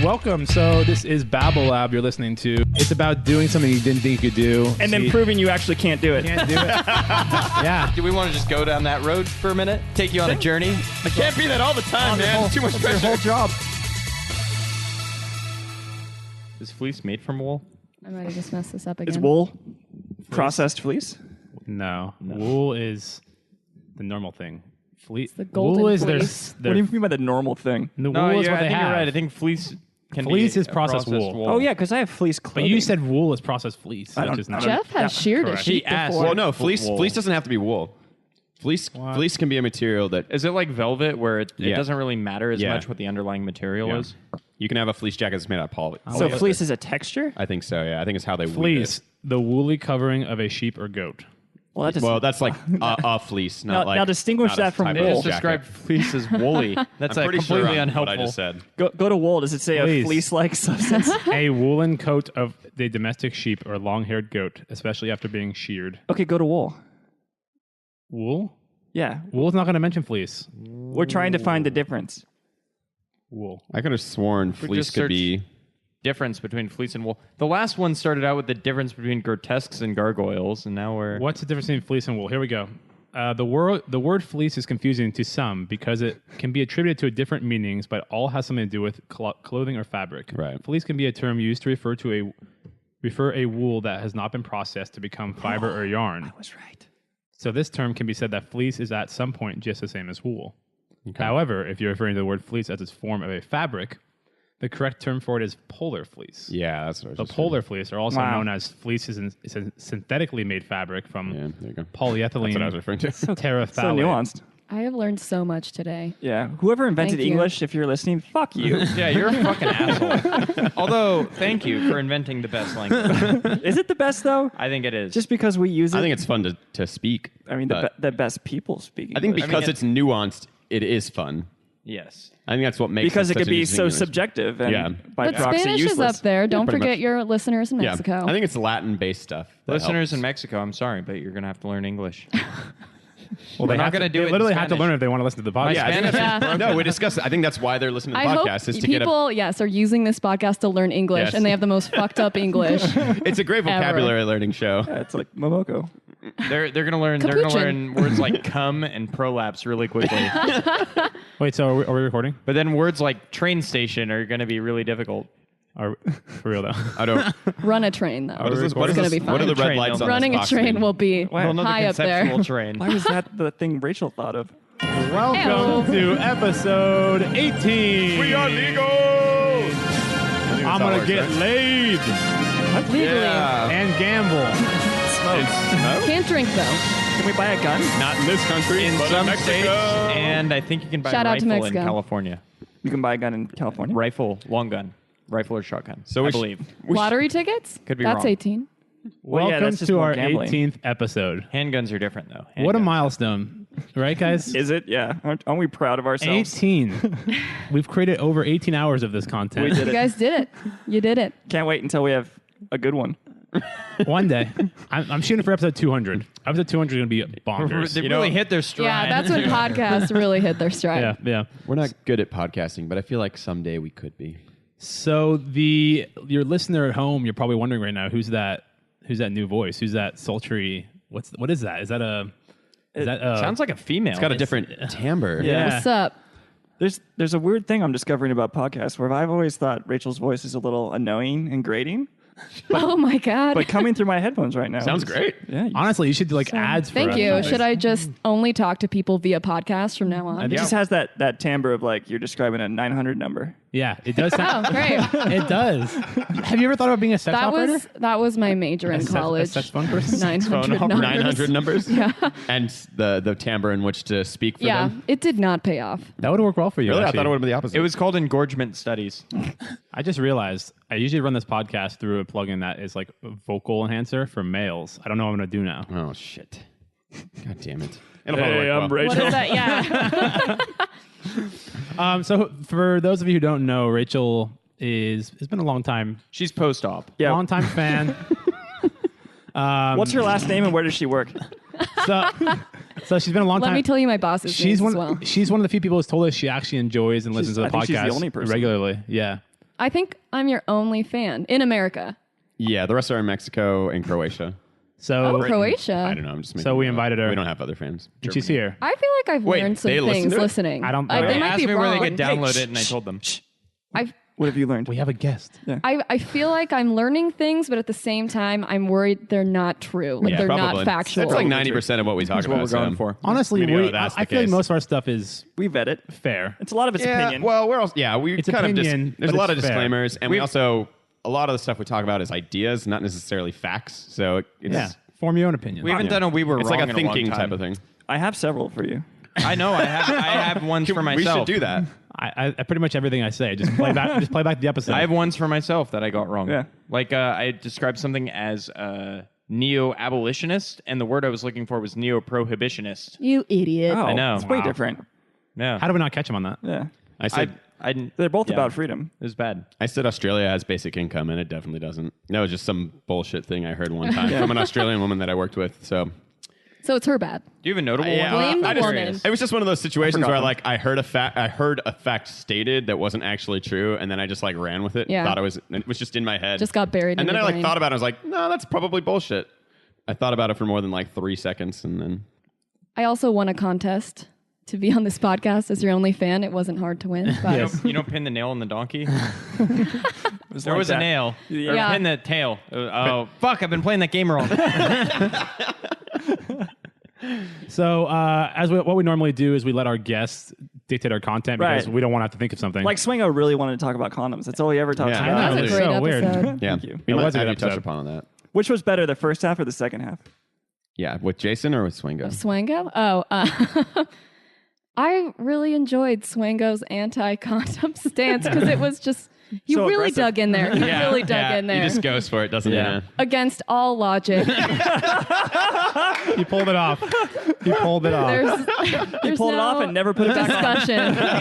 Welcome. So this is Babble Lab you're listening to. It's about doing something you didn't think you could do. And then proving you actually can't do it. Can't do it. Yeah. Do we want to just go down that road for a minute? Take you on a journey? I can't be that all the time, man. Too much pressure. Your whole job. Is fleece made from wool? I might have just messed this up again. Is wool processed fleece? No. Wool is the normal thing. It's the golden wool is fleece. What do you mean by the normal thing? The wool is what I they think have. you're right. I think fleece can Fleece be is processed wool. Oh, yeah, because I have fleece clothing. But you said wool is processed fleece. I don't- which is not. Jeff has sheared a correct. sheep before. Well, no, fleece doesn't have to be wool. Fleece can be a material that Is it like velvet where it Yeah. doesn't really matter as Yeah. much what the underlying material Yeah. is? you can have a fleece jacket that's made out of poly. So fleece is a texture? I think so. Yeah, I think it's how they weave Fleece, it. the woolly covering of a sheep or goat. Well, that Well, that's like a fleece, not Now like. distinguish not a that from type They of wool. just jacket. described fleece as woolly. That's I'm pretty sure completely on unhelpful. what I just said. Go to wool. Does it say Fleece. a fleece-like substance? A woolen coat of the domestic sheep or long-haired goat, especially after being sheared. Okay, go to wool. Wool? Yeah, Wool's not going to mention fleece. we're trying to find the difference. Wool. I could have sworn fleece just could be. Difference between fleece and wool. The last one started out with the difference between grotesques and gargoyles, and now we're... What's the difference between fleece and wool? Here we go. The word fleece is confusing to some because it can be attributed to different meanings, but all has something to do with clothing or fabric. Right. Fleece can be a term used to refer a wool that has not been processed to become fiber or yarn. I was right. So this term can be said that fleece is at some point just the same as wool. Okay. However, if you're referring to the word fleece as its form of a fabric, the correct term for it is polar fleece. Yeah, that's what I was The just polar fleece are also Wow. known as fleece is a synthetically made fabric from Yeah, there you go. polyethylene That's what I was referring to. terephthalate. So nuanced. I have learned so much today. Yeah. Whoever invented Thank you. English, if you're listening, fuck you. Yeah, you're a fucking asshole. Although, thank you for inventing the best language. Is it the best, though? I think it is. Just because we use it? I think it's fun to speak. I mean, the best people speak I think English. because it's nuanced, it is fun. yes. I think that's what makes because it such could an be interesting so English. subjective and Yeah. by But proxy Spanish useless. is up there. Don't pretty forget much. your listeners in Mexico. I think it's Latin-based stuff. that Listeners helps. in Mexico, I'm sorry, but you're going to have to learn English. Well, We're they not have gonna do it They in literally have to Spanish. learn if they want to listen to the podcast. Yeah, I think Yeah. that's no, we discussed it. I think that's why they're listening to the I hope podcast is to get a. people, yes, are using this podcast to learn English, Yes. and they have the most fucked up English. It's a great Ever. vocabulary learning show. It's like Momoko. They're going to learn Capuchin. words like cum and prolapse really quickly. Wait, so are we recording? But then words like train station are going to be really difficult. For real, though. I don't. Run a train, though. What is this? What It's is going to this? be fun. What are the red Train, lights on Running this a box train screen? will be Another high up there. conceptual train. Why was that the thing Rachel thought of? Welcome to episode 18. We are legal. I'm going to get laid Legally. and gamble. Can't drink, though. Can we buy a gun? Not in this country, In but some in states, Mexico. and I think you can buy Shout a out to rifle in Mexico. California. You can buy a gun in California. Rifle, long gun. Rifle or shotgun, So I we sh- believe. Lottery tickets? Could be That's wrong. 18. Well, yeah, Welcome that's just to more our gambling. 18th episode. Handguns are different, though. What a Handguns. milestone. Right, guys? Is it? Yeah. Aren't we proud of ourselves? 18. We've created over 18 hours of this content. We did You it. guys did it. You did it. Can't wait until we have a good one. One day. I'm shooting for episode 200. Episode 200 is going to be bonkers. They really hit their stride. Yeah, that's when podcasts really hit their stride. Yeah, yeah. We're not good at podcasting, but I feel like someday we could be. So your listener at home, you're probably wondering right now, who's that new voice? Who's that sultry? What is that? Is that a Sounds like a female. It's got a different timbre. Yeah. What's up? There's a weird thing I'm discovering about podcasts where I've always thought Rachel's voice is a little annoying and grating, Oh, my God. but coming through my headphones right now. Sounds great. Yeah. honestly, you should do like ads for Thank us. you. Should I just only talk to people via podcast from now on? It just has that timbre of like you're describing a 900 number. Yeah, it does Oh, sound great. It does. Have you ever thought about being a sex operator? That was my major in college. A sex phone person? 900 numbers. 900 numbers. Yeah. And the timbre in which to speak for Yeah, them. it did not pay off. That would work well for you. Really? I actually. thought it would have been the opposite. It was called engorgement studies. I just realized I usually run this podcast through a plugin that is like a vocal enhancer for males. I don't know what I'm going to do now. Oh, shit. God damn it. It'll probably work well. What is that? Yeah. So for those of you who don't know, Rachel has been a long time She's post-op. Yeah. long time fan. What's her last name and where does she work? So she's been a long time. Let me tell you my boss's She's names one. as well. She's one of the few people who's told us she actually enjoys and listens to the I think podcast she's the only person. regularly. Yeah. I think I'm your only fan in America. Yeah, the rest are in Mexico and Croatia. So Oh, Croatia. I don't know. I'm just making So we it up. invited her. We don't have other fans. and she's here. I feel like I've Wait, learned some they listen things to it? listening. I don't- They They They might asked be me wrong. where they could download it, and I told them. What have you learned? We have a guest. I feel like I'm learning things, but at the same time, I'm worried they're not true. Like Yeah, they're Probably. not factual. It's like 90% of what we talk That's about. what we're going for. Honestly, We know that's I the feel like case. most of our stuff is We vet it. fair. It's a lot of it's Yeah, opinion. well, we're also, yeah, we It's kind opinion, of there's but a lot of it's fair. disclaimers, and we also a lot of the stuff we talk about is ideas, not necessarily facts. So it's Yeah. Form your own opinion. We haven't done a we were it's wrong like a in long thinking time. type of thing. I have several for you. I know. I have ones for We myself. should do that. I pretty much everything I say. Just play back. Just play back the episode. I have ones for myself that I got wrong. Yeah. Like I described something as neo-abolitionist, and the word I was looking for was neo-prohibitionist. You idiot. Oh, I know. It's way Wow. different. Yeah. How do we not catch him on that? Yeah. I said I didn't. They're both yeah. about freedom. It was bad. I said Australia has basic income, and it definitely doesn't. That was just some bullshit thing I heard one time from an Australian woman that I worked with. So So it's her bad. Do you have a notable yeah, one? Blame the I just- woman. It was just one of those situations forgot where them. like I heard a fact stated that wasn't actually true, and then I just like ran with it. Yeah. Thought it was just in my head. Just got buried And in then I your like brain. thought about it. I was like, no, that's probably bullshit. I thought about it for more than like 3 seconds, and then I also won a contest to be on this podcast as your only fan. It wasn't hard to win. But You don't pin the nail in the donkey. There like was that. a nail. Yeah. Or Yeah. pin the tail. Oh fuck! I've been playing that game wrong. So, what we normally do is we let our guests dictate our content because Right. we don't want to have to think of something. Like Swingo really wanted to talk about condoms. That's all he ever talks Yeah. about. I know. That was It's a great so weird. episode. yeah, Thank you. We It might was a have good you touch episode. upon that. Which was better, the first half or the second half? Yeah, with Jason or with Swingo? Swango? Oh, I really enjoyed Swango's anti-condom stance because it was just, he So really aggressive. dug in there. He really dug yeah, in there. He just goes for it, doesn't he? Yeah. Against all logic. he pulled it off. He pulled it off. There's Pulled it no off and never put it back on. discussion.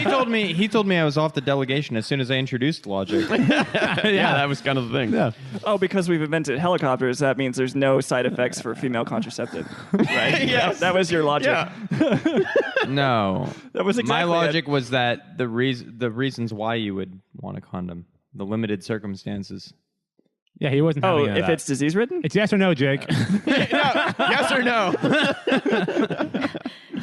He told me I was off the delegation as soon as I introduced logic. Yeah, that was kind of the thing. Yeah. Oh, because we've invented helicopters, that means there's no side effects for female contraceptive. Right? Yes. That was your logic. Yeah. No, That was exactly my it. logic was that the reasons why you would want a condom, the limited circumstances. Yeah, he wasn't Oh, having any of if that. it's disease ridden? It's yes or no, Jake. Yes or no?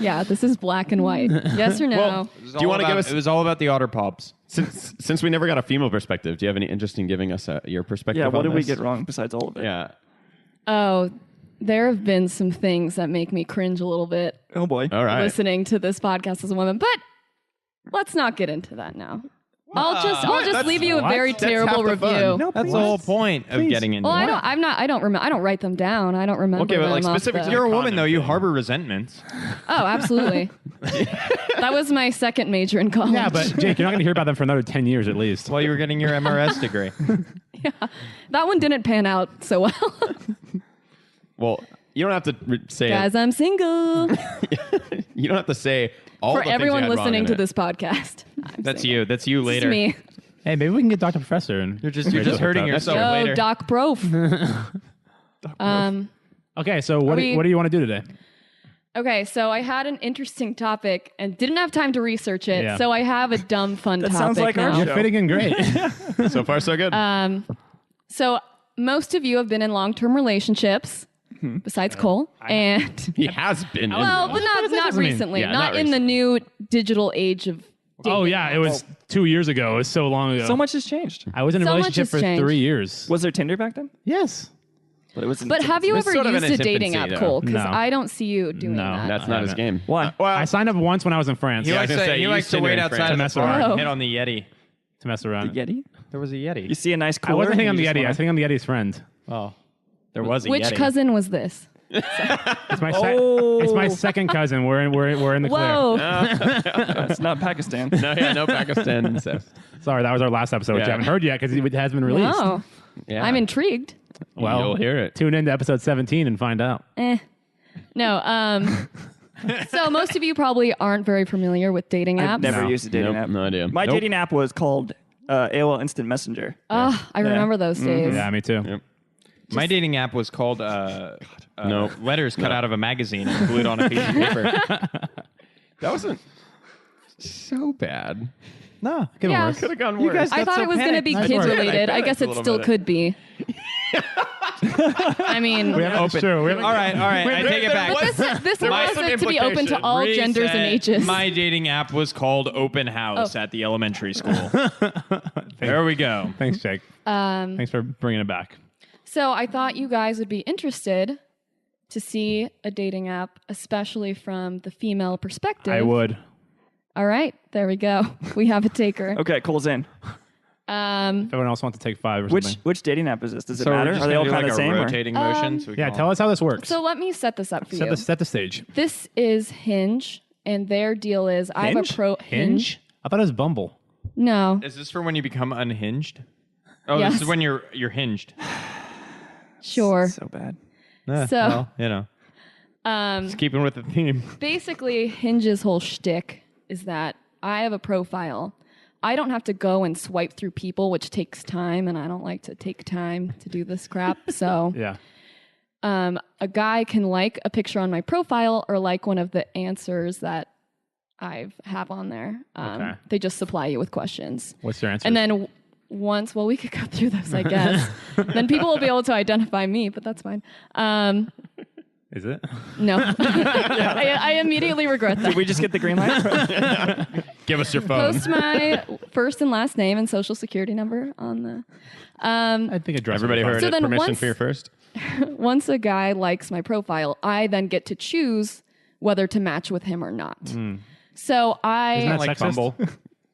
Yeah, this is black and white. Yes or no? Well, do you want to give us? It was all about the otter pops. Since we never got a female perspective, do you have any interest in giving us your perspective? Yeah, what on did we this? get wrong besides all of it? Yeah. Oh, there have been some things that make me cringe a little bit Oh, boy. All right. listening to this podcast as a woman, but let's not get into that now. I'll just That's- leave you a what? very That's terrible half the fun. review. No, That's please. the whole point of getting into Well, it. I don't write them down. I don't remember Okay, but, like, them off specific to the- You're a woman, condom though. You thing. harbor resentments. Oh, absolutely. That was my second major in college. Yeah, but Jake, you're not going to hear about them for another 10 years at least. While you were getting your MRS degree. that one didn't pan out so well. Well, you don't have to say Guys, I'm single. You don't have to say all For the things everyone you had wrong listening in to it. this podcast. I'm That's single. you. That's you This is later. me. Hey, maybe we can get Dr. Professor. And You're just hurting That's yourself true. Yo, later. Doc Prof. Okay, so what we- do you want to do today? Okay, so I had an interesting topic and didn't have time to research it. Yeah. So I have a dumb fun That topic sounds like our now. show. You're fitting in great. So far, so good. So most of you have been in long-term relationships, besides Cole, and he has been. well, but not doesn't mean? recently, Yeah, not not in the new digital age of. Oh, yeah, it was 2 years ago. It was so long ago. So much has changed. I was in a So much relationship has for changed. 3 years. Was there Tinder back then? Yes. But it was. But have you It's ever sort of in used a its dating infancy, app, though. Cole? Because No. I don't see you doing No. that. That's not his game. Why? Well, I signed up once when I was in France He I likes was gonna say, he use likes to Tinder wait in outside France. of the mess bar around. and hit on the Yeti. to mess around. Yeti? There was a Yeti. You see a nice I cooler? wasn't hitting on and the you Yeti. I just was hitting on the Yeti's friend. Oh, there was a Which Yeti. cousin was this? It's my Oh. it's my second cousin. We're in the clear. Whoa. wanna- It's not Pakistan. no Pakistan incest. Sorry, that was our last episode, which Yeah. you haven't heard yet because it hasn't been released. Oh, Yeah. I'm intrigued. Well, You'll hear it. Tune in to episode 17 and find out. No. So most of you probably aren't very familiar with dating apps. I've never No. used a dating Nope, app. no idea. My Nope. dating app was called AOL Instant Messenger. I remember those days. Yeah, me too. Yep. My dating app was called No. letters cut out of a magazine and glued on a piece of paper. That wasn't so bad. No, could Yeah. work. Could have gone worse. I thought it was going to be Nice kid work. related. I panicked guess a it little still bit. could be. I mean, We haven't, Open. True. We haven't, All right. I take it back. but this allows some it to be open to implication. all genders and Reset. ages. My dating app was called Open House at the elementary school. There we go. Thanks, Jake. Thanks for bringing it back. So I thought you guys would be interested to see a dating app, especially from the female perspective. I would. All right, there we go. We have a taker. Okay, Cole's in. If everyone else wants to take 5 or something. Which dating app is this? Does it So we're matter? just Are they gonna all do kind like of the a same? or- rotating motion. So we Yeah, can tell us how this works. So let me set this up for you. Set the stage. This is Hinge, and their deal is I have Hinge? a Hinge? I thought it was Bumble. No. Is this for when you become unhinged? Oh, Yes. this is when you're hinged. Sure. So bad. So- well, you know, just keeping with the theme. Basically, Hinge's whole shtick is that I have a profile. I don't have to go and swipe through people, which takes time, and I don't like to take time to do this crap. So Yeah. a guy can like a picture on my profile or like one of the answers that I have on there. Okay. They just supply you with questions. What's your answer? And then once, well, we could go through those, I guess. Then people will be able to identify me, but that's fine. Is it? No. I immediately regret that. Did we just get the green light? Give us your phone. Post my first and last name and social security number on the. I think it Everybody heard So it. then Permission once- for your first? Once a guy likes my profile, I then get to choose whether to match with him or not. So I. Isn't that Like sexist? Bumble.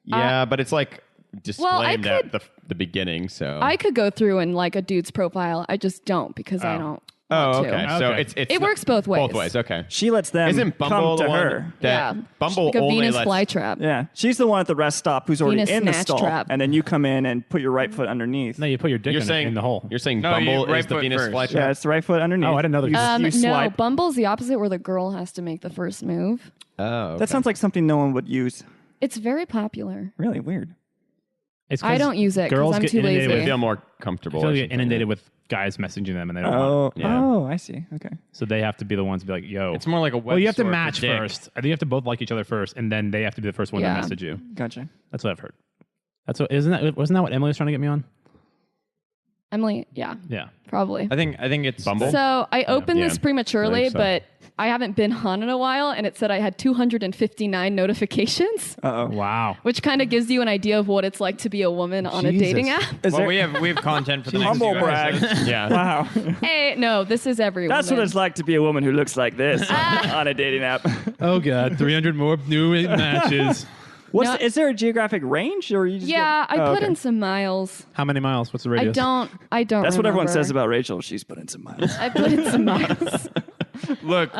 Yeah, but it's like disclaimed I at the beginning, so. I could go through and like a dude's profile. I just don't because I don't. Oh, want to. okay. So Okay. it's It works both ways. Both ways, okay. She lets them Isn't Bumble come the to one her. that Yeah. Bumble like a only Venus lets flytrap. Yeah, she's the one at the rest stop who's already Venus in the snatch stall, trap. and then you come in and put your right foot underneath. No, you put your dick You're in, saying in the hole. You're saying No, you- Bumble right is the foot Venus first. flytrap? Yeah, it's the right foot underneath. Oh, I didn't know that. You No, swipe. Bumble's the opposite, where the girl has to make the first move. Oh, okay. That sounds like something no one would use. It's very popular. Really weird. It's I 'cause don't use it girls because I'm get too inundated They lazy. feel more comfortable. I feel or like they something. get inundated with guys messaging them and they don't want. Oh, I see. Okay. So they have to be the ones to be like, yo. It's more like a web well, you have to store for match dick. first. I think you have to both like each other first, and then they have to be the first one Yeah. to message you. Gotcha. That's what I've heard. Wasn't that what Emily was trying to get me on? Emily, yeah, Yeah. probably. I think it's Bumble? So I opened Yeah. this prematurely, I think so. but I haven't been on in a while, and it said I had 259 notifications, Uh oh. Wow. which kind of gives you an idea of what it's like to be a woman on a Jesus. dating app. Is Well, there we have content for the next humble few brag? episodes. Yeah. Wow. Hey, no, this is every That's what woman. it's like to be a woman who looks like this on a dating app. Oh God, 300 more new matches. No. Is there a geographic range, or you just Yeah, get, I oh, put okay. in some miles. How many miles? What's the I radius? don't. That's what everyone remember. says about Rachel. She's put in some miles. I put in some miles. Look,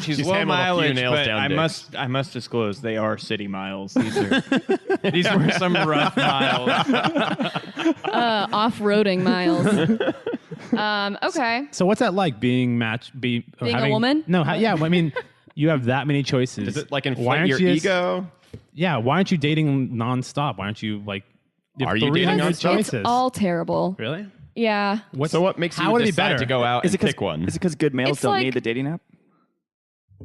she's She's low handled a few mileage, nails but down dicks. I must disclose they are city miles. These were some rough miles. Off-roading miles. Okay. So what's that like being Being a woman? No. Yeah. I mean, you have that many choices. Does it like Why inflate aren't your you ego? Yeah. Why aren't you dating nonstop? Why aren't you like? Are you dating dating nonstop? It's choices? all terrible. Really? Yeah. What's, So what makes how you would it be decide better? to go out Is and it pick one? Is it because good males It's don't like- need the dating app?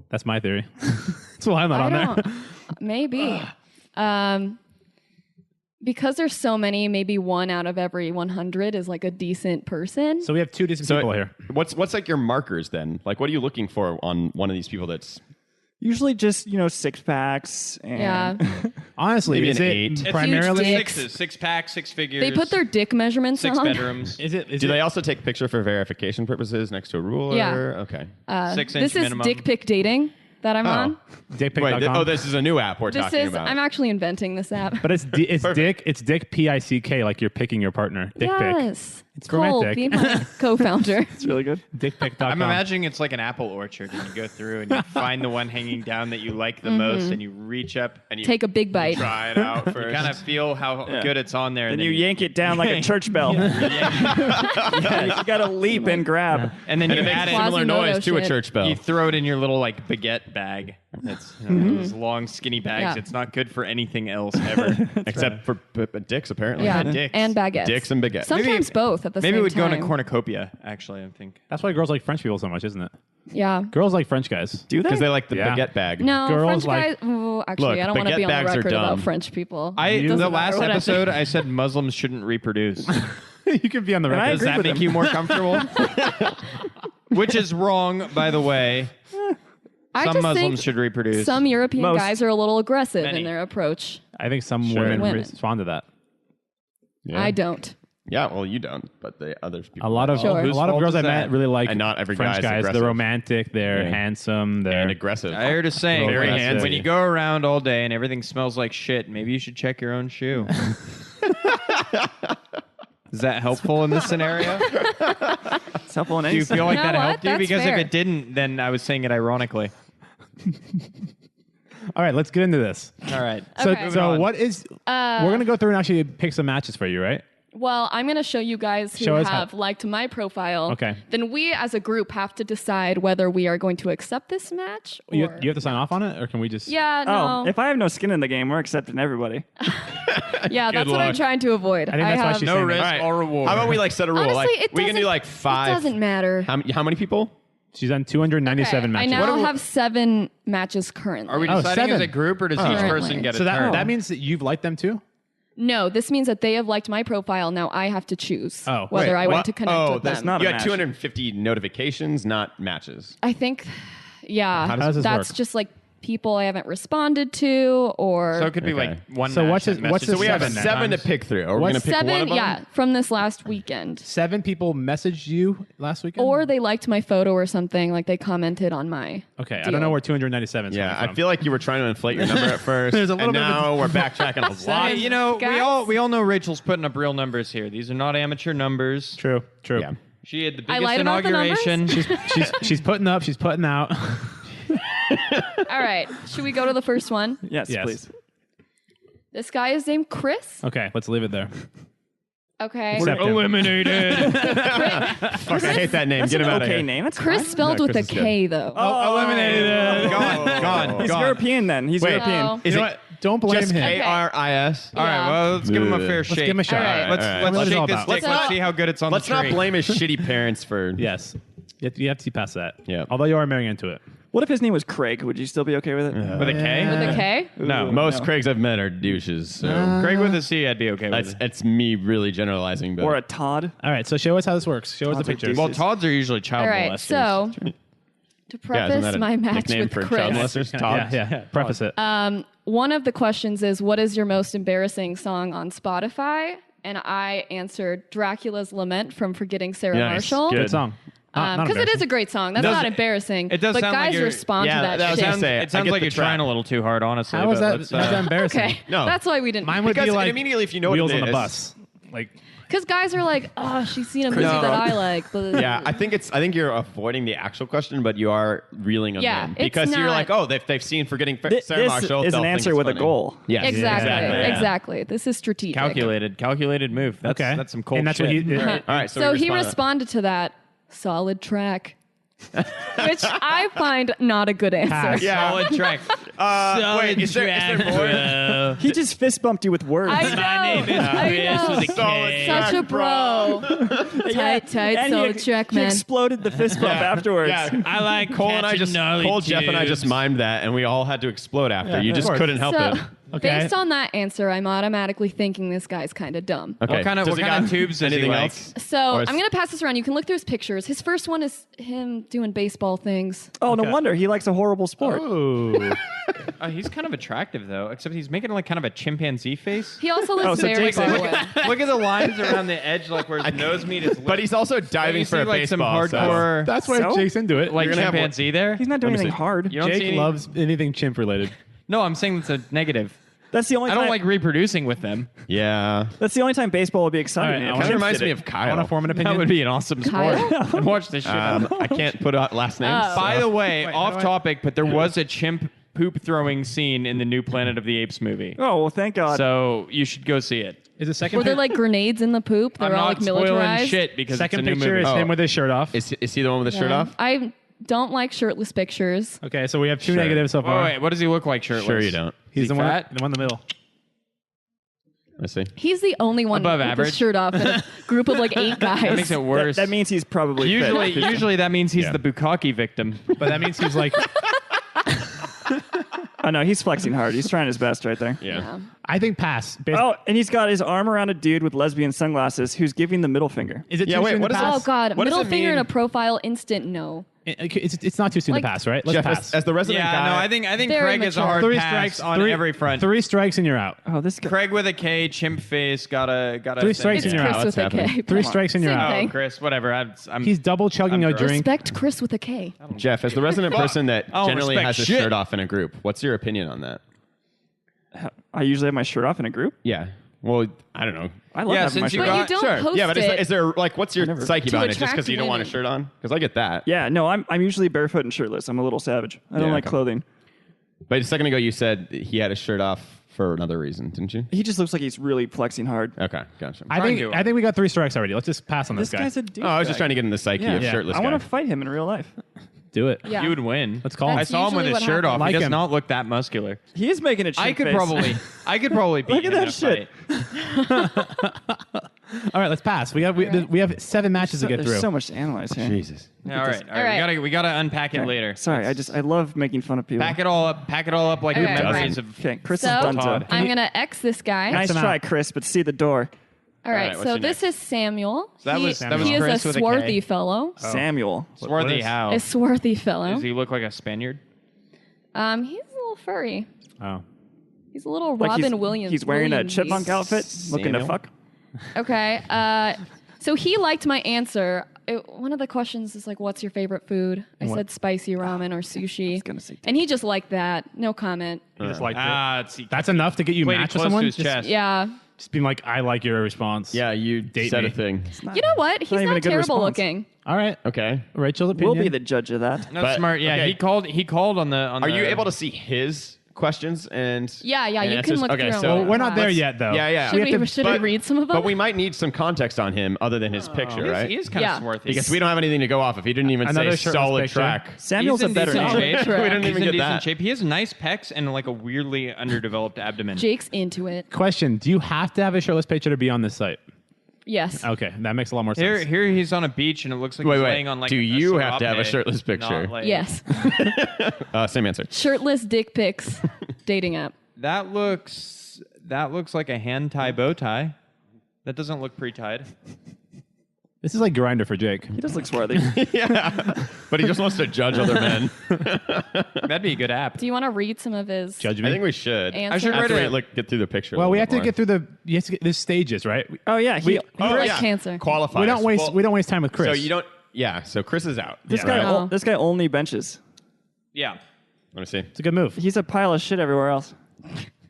That's my theory. That's why I'm not I on there. don't. Maybe. Because there's so many, maybe 1 out of every 100 is like a decent person. So we have 2 decent people here. What's like your markers then? Like, what are you looking for on one of these people that's Usually just, 6-packs. And yeah. Honestly, Maybe is an it 8. It's huge primarily? dick. Sixes, 6-pack, 6 figures. They put their dick measurements 6 on. bedrooms. Is it? Do they also take picture for verification purposes next to a ruler? Yeah. Okay. 6 inch This is minimum. dick pic dating that I'm on. Dickpic.com. This is a new app we're This talking is. about. I'm actually inventing this app. But it's dick. It's dick PICK. Like you're picking your partner. Dick pic. Yes. It's Cole, romantic. be my co-founder. it's really good. Dickpic.com. I'm imagining it's like an apple orchard, and you go through and you find the one hanging down that you like the most, and you reach up and you Take a big bite. try it out You first. kind of feel how good it's on there, And and you yank it down like a church bell. Yeah, you got to leap and grab. and then and you it makes add a it. similar Quasimodo noise to a shit. church bell. You throw it in your little like baguette bag. It's one of those long, skinny bags. Yeah. It's not good for anything else ever. Except for dicks, apparently. Yeah, dicks. and baguettes. Dicks and baguettes. Sometimes both at the Maybe same it would go time. in a cornucopia, actually, I think. That's why girls like French people so much, isn't it? Yeah. Girls like French guys. Do they? Because they like the Yeah. baguette bag. No, Girls French like- guys. Ooh, actually, Look, I don't want to baguette be on the bags are record dumb. about French people. The Doesn't last matter what I episode, I said Muslims shouldn't reproduce. You can be on the And I record. Does that with make him. you more comfortable? Which is wrong, by the way. I Some just Muslims think should reproduce. some European Most. guys are a little aggressive Many. in their approach. I think some Sure. women Women. respond to that. Yeah. I don't. Yeah, well, you don't, but the other people. A lot of Sure. a Whose lot of fault girls is I met that? really like And not every French guy's guys. aggressive. They're romantic. They're Yeah. handsome. They're and aggressive. I heard a saying, Very when, aggressive. when you go around all day and everything smells like shit, maybe you should check your own shoe. Is that helpful in this scenario? It's helpful in Do any you feel like You know that what? helped you? That's Because fair. if it didn't, then I was saying it ironically. All right, let's get into this. All right. So, Okay. so on. what is? we're gonna go through and actually pick some matches for you, right? Well, I'm going to show you guys who Show us how- have liked my profile. Okay. Then we, as a group, have to decide whether we are going to accept this match. Or... You have to sign off on it, or can we just? Yeah, Oh, no. if I have no skin in the game, we're accepting everybody. Yeah, that's what I'm luck. trying to avoid. I think that's why have... she's No saying risk that. or reward. How about we like set a rule? Honestly, like it we can do doesn't- like 5. It doesn't matter. How many people? She's done 297 I matches. now have 7 matches currently. Are we Oh, deciding 7. as a group, or does each Currently. person get a so turn? that means that you've liked them too. No, this means that they have liked my profile. Now I have to choose Oh, whether wait, I want what? to connect Oh, with that's them. not You a had match. 250 notifications, not matches. I think, yeah, How does this that's work? just like people I haven't responded to, or So it could be Okay. like one So match what's that it- what's messes the So we have 7 7 to times. pick through. Are we What's going to pick one 7, of them? yeah, from this last weekend. 7 people messaged you last weekend, Or they liked my photo or something, like they commented on my. okay. I deal. don't know where 297 is Yeah, coming I from. feel like you were trying to inflate your number at first. There's a little and bit of now we're backtracking a lot. Hey, you know, Guys? we all know Rachel's putting up real numbers here. These are not amateur numbers. True. Yeah. She had the I biggest lied about the numbers? inauguration. She's putting up. She's putting out. All right, should we go to the first one? Yes, Yes. please. This guy is named Chris. Okay, let's leave it there. Okay. Accept him. Eliminated. Fuck, I hate that name. That's Get an him out of okay here. name. That's Chris fine. spelled No, with a Chris is K though. Eliminated. Gone. He's Gone. European then. He's Wait. European. Oh. Is You know it what? Don't blame just him. K-R-I-S? All right, well, let's give him a fair Let's shake. give him a shot. All right. Let's All right. What is it shake all this about? stick. What's Let's up? see how good it's on Let's the tree. not blame his shitty parents for... Yes. You have to see past that. Yeah. Although you are marrying into it. What if his name was Craig? Would you still be okay with it? With a K? With a K? No. Most Craigs I've met are douches, so... Craig with a C, I'd be okay with. That's me really generalizing, but... Or a Todd? All right, so show us how this works. Show us the Todd's are pictures. Well, Todds are usually child All right, molesters. so to Yeah, isn't preface that a my match nickname with for Chris, child molesters? Todd? yeah. Preface it. one of the questions is, what is your most embarrassing song on Spotify? And I answered Dracula's Lament from Forgetting Sarah Nice. Marshall. Good. Good song. Not Because it is embarrassing. a great song. That's Does not it- embarrassing. it does but sound like guys you're- respond Yeah, to that that was shit. gonna say, It I sounds get like the you're trap. trying a little too hard, honestly. How is but that? let's, How's that embarrassing? Okay, No. that's why we didn't. Mine would Because be like immediately if you know what Wheels it on the is- bus. Like Because guys are like, oh, she's seen a movie No. that I like. But Yeah, I think you're avoiding the actual question, but you are reeling them Yeah, in. it's Because you're not- like, oh, they've seen Forgetting This Sarah Marshall. is they'll an think answer it's with a funny. goal. Yes, exactly, yeah. exactly. This is strategic. calculated move. That's, okay, that's some cold and that's shit. what he. All right, So he responded. responded to that solid track, which I find not a good answer. Pass. Yeah. Solid track. Wait, is there more? He just fist bumped you with words. I know. I know. Solid Such track, a bro. Tight, And solid track, he man. exploded the fist bump afterwards. Yeah. I like Cole, Jeff, and I just mimed that, and we all had to explode after. You of just course. couldn't help So, it. Okay. based on that answer, I'm automatically thinking this guy's kind of dumb. Okay. What kind of Does he tubes does he anything like? else? So Or I'm is- going to pass this around. You can look through his pictures. His first one is him doing baseball things. Oh, no Okay. wonder. He likes a horrible sport. Oh. He's kind of attractive though, except he's making like kind of a chimpanzee face. He also lives Oh, so very Jason- far look away. Look at the lines around the edge, like where his nose meet his lips. But he's also diving you for see, a like, some baseball. so- hardcore- That's why So? Jake's into it. like You're gonna have chimpanzee there. He's not doing Let me anything see. hard. You don't see Jake any- loves anything chimp related. No, I'm saying that's a negative. That's the only I time. don't like reproducing with them. Yeah. That's the only time baseball would be exciting. All right, If I Kind of Chimps reminds did me it. of I Kyle. want to form an opinion. That would be an awesome sport. Kyle? I'd watch this shit. I can't put out last names. Oh. By the way, Wait, off how do I- topic, but there was a chimp poop throwing scene in the new Planet of the Apes movie. Oh, well, thank God. So you should go see it. Is the second Were there pic- like grenades in the poop? They I'm were all not like spoiling militarized. shit because second it's a new picture movie. is Oh. him with his shirt off? Is he the one with the shirt Yeah. off? I Don't like shirtless pictures. Okay, so we have two Sure. negatives so far. Wait, what does he look like shirtless? Sure you don't. He's Is the he one, fat? the one in the middle. I see. He's the only one Above with average? his shirt off in a group of like 8 guys. That makes it worse. That means he's probably usually, fit. usually that means he's Yeah. the bukkake victim. But that means he's like, Oh no, he's flexing hard. He's trying his best right there. Yeah. I think pass. Oh, and he's got his arm around a dude with lesbian sunglasses who's giving the middle finger. Is it Yeah, too wait, soon what to is pass? Oh God, What does middle it finger in mean? a profile, instant no. It's not too soon Like- to pass, right? Let's Jeff, pass. as the resident Yeah, guy, no, I think Very Craig is a mature. hard three pass strikes on every front. 3 strikes and you're out. Oh, this guy. Craig with a K, chimp face, got a 3 strikes It's and you're Chris out. with a happening. K. 3 strikes and you're Same out. thing. Oh, Chris, whatever. I'm He's double chugging I'm a gross. drink. Respect Chris with a K. Jeff, as the resident person that I don't generally respect has his shit. shirt off in a group, what's your opinion on that? I usually have my shirt off in a group. Yeah. Well, I don't know. I love Yeah, having my since you shirt But off. you don't Sure. post Yeah, but it. is there like what's your psyche To behind it? Just because attract you don't want a women. shirt on? Because I get that. Yeah, no, I'm usually barefoot and shirtless. I'm a little savage. I don't Yeah, like okay. clothing. But a second ago you said he had his shirt off for another reason, didn't you? He just looks like he's really flexing hard. Okay, gotcha. I trying think to- I think we got 3 strikes already. Let's just pass on this This guy. guy's a dude. Oh, I was just trying to get in the psyche of Yeah. shirtless I guy. want to fight him in real life. Do it. Yeah. You would win. Let's call him. I That's saw him with usually his what shirt off. happens. He Like does him. not look that muscular. He is making a chimp I could face. probably beat Look at him that in a shit. fight. All right, let's pass. We have 7 matches to get There's through. so much to analyze here. Jesus. All right. All right. We gotta unpack it Okay. later. Sorry, I love making fun of people. Pack it all up like Okay. memories of. Okay, Chris So is done Todd. to. I'm gonna X this guy. Nice him try, out. Chris, but see the door. All right, what's so your this is Samuel. that was he Chris is a with a swarthy K. fellow. Samuel. Swarthy is- how? A swarthy fellow. Does he look like a Spaniard? He's a little furry. Oh. He's a little Like Robin Williams. He's wearing a Williams-y. chipmunk outfit, looking to Samuel? fuck. Okay. So he liked my answer. One of the questions is like, "What's your favorite food?" I said spicy ramen or sushi, gonna say and he just liked that. No comment. He just liked it. It's That's enough to get you played it matched with close someone? to his Just- chest. Yeah. Just being like, I like your response. Yeah, you Date said me. a thing. You know what? He's not even not a good terrible response. looking. All right. Okay. Rachel's opinion. We'll be the judge of that. That's But- smart. Yeah, okay. he called on the. Are you able to see his questions and Yeah, and you answers? can look Okay, through so them. Well, we're not there Let's- yet, though. Yeah, yeah. Should, We have we, to- should I read some of them? But we might need some context on him other than his picture, right? He is kind Yeah. of swarthy. Because we don't have anything to go off of. He didn't even Another say shirtless solid picture. track. Samuel's He's a in better decent name. shape. We didn't He's even in get decent that. shape. He has nice pecs and like a weirdly underdeveloped abdomen. Jake's into it. Question: do you have to have a shirtless picture to be on this site? Yes. Okay, that makes a lot more sense. Here he's on a beach and it looks like Wait, he's wait. laying on like. Do a you have to have a serape, shirtless picture? not like- Yes. Same answer. Shirtless dick pics dating app. That looks like a hand tie bow tie. That doesn't look pre-tied. This is like Grinder for Jake. He does look swarthy. Yeah. But he just wants to judge other men. That'd be a good app. Do you want to read some of his Judge I me. think we should. answers? should read After it. we get through the picture. a Well, we little have to bit get through there's stages, right? Oh yeah, We- Breast cancer. Qualifiers. We don't waste Well, we don't waste time with Chris. So you don't. Yeah. So Chris is out. this Yeah. guy. Right. This guy only benches. Yeah. Let me see. It's a good move. He's a pile of shit everywhere else.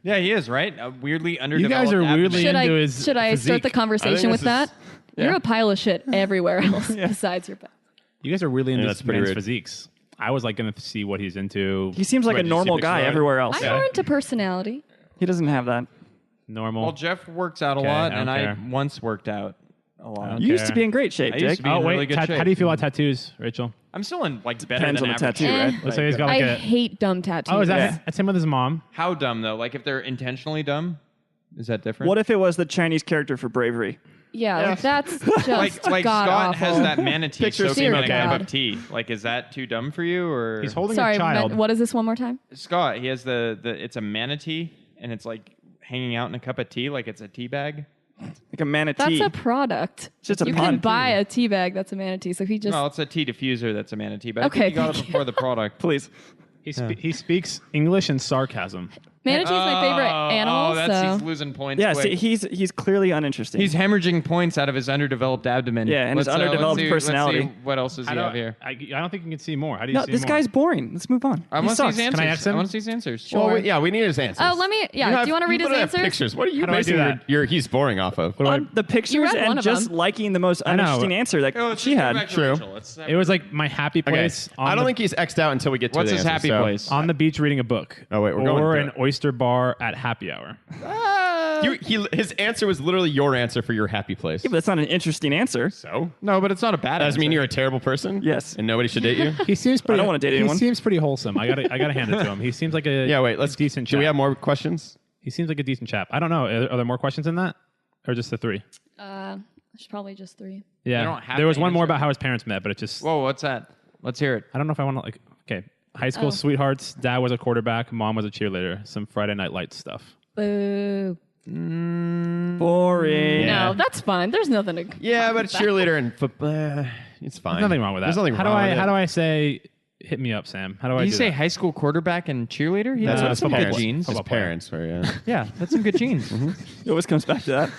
Yeah, he is, right? A weirdly You underdeveloped guys are abdomen. weirdly Should into I his should I physique. start the conversation with this is- that? You're Yeah. a pile of shit everywhere else besides your back. You guys are really into that's this pretty man's rude. physiques. I was like going to see what he's into. He seems like Wait, a did you see normal pictures guy of it? everywhere else. I'm more into personality. He doesn't have that. Normal. Well, Jeff works out a Okay, lot, I and don't I care. once worked out a lot. You used to Okay. be in great shape, I used Jake. to be oh in wait, really good shape. how do you feel about tattoos, Rachel? I'm still in like better Depends than on the average tattoo, Eh. right? Let's say he's got I like a. hate dumb tattoos. Oh, is that Yeah. that's him with his mom? How dumb though? Like if they're intentionally dumb, is that different? What if it was the Chinese character for bravery? Yeah, like that's just like god Scott awful. has that manatee Pictures soaking in a seem cup okay. of tea. Like, is that too dumb for you? Or He's holding Sorry, a child. what is this one more time? Scott, he has the it's a manatee and it's like hanging out in a cup of tea, like it's a tea bag. Like a manatee. That's a product. Just a you pun. can buy a tea bag that's a manatee. So he just No, it's a tea diffuser that's a manatee. But Okay, I think you got it thank before the product. Please. He speaks English and sarcasm. manatee's my favorite animal. Oh, that's so he's losing points. Yeah, quick. see, he's clearly uninteresting. He's hemorrhaging points out of his underdeveloped abdomen. Yeah, and his underdeveloped personality. Let's see what else does he have here? I don't think you can see more. How do you no, see this more? guy's boring. Let's move on. I He want to see sucks. his answers. Can I ask him? want to see his answers. Well, Sure. yeah, we need his answers. Oh, let me. Yeah, do you want to read his literally have answers? Pictures. What are you How do I do basing that? your he's boring off of? What do I- On the pictures read one and of just them. liking the most know. uninteresting answer that Oh, let's she just go had. back to True. Rachel. Let's have- it was like my happy Okay. place. On I don't the, think he's X'd out until we get to What's the his answers, happy so- place? on the beach reading a book. Oh, wait, we're or going an oyster bar at happy hour. His answer was literally your answer for your happy place. Yeah, but that's not an interesting answer. So No, but it's not a bad does answer. it mean you're a terrible person? Yes. And nobody should date you? He seems pretty. don't wanna date anyone. He seems pretty wholesome. I gotta hand it to him. He seems like a Yeah, wait, let's decent. Do chap. we have more questions? He seems like a decent chap. I don't know. Are there more questions in that, or just the 3? There's probably just 3. Yeah, don't have there was to one more answer. about how his parents met, but it just. Whoa, what's that? Let's hear it. I don't know if I want to like. Okay, high school sweethearts. Dad was a quarterback. Mom was a cheerleader. Some Friday Night Lights stuff. Boo. Boring. No, that's fine. There's nothing to. Yeah, but cheerleader and football, it's fine. There's nothing wrong with that. There's nothing how wrong with it. How do I say? Hit me up, Sam. How do I Did do you say that? high school quarterback and cheerleader? Yeah, That's what his some good parents, genes. his parents were, yeah. Yeah, that's some good genes. It always comes back to that.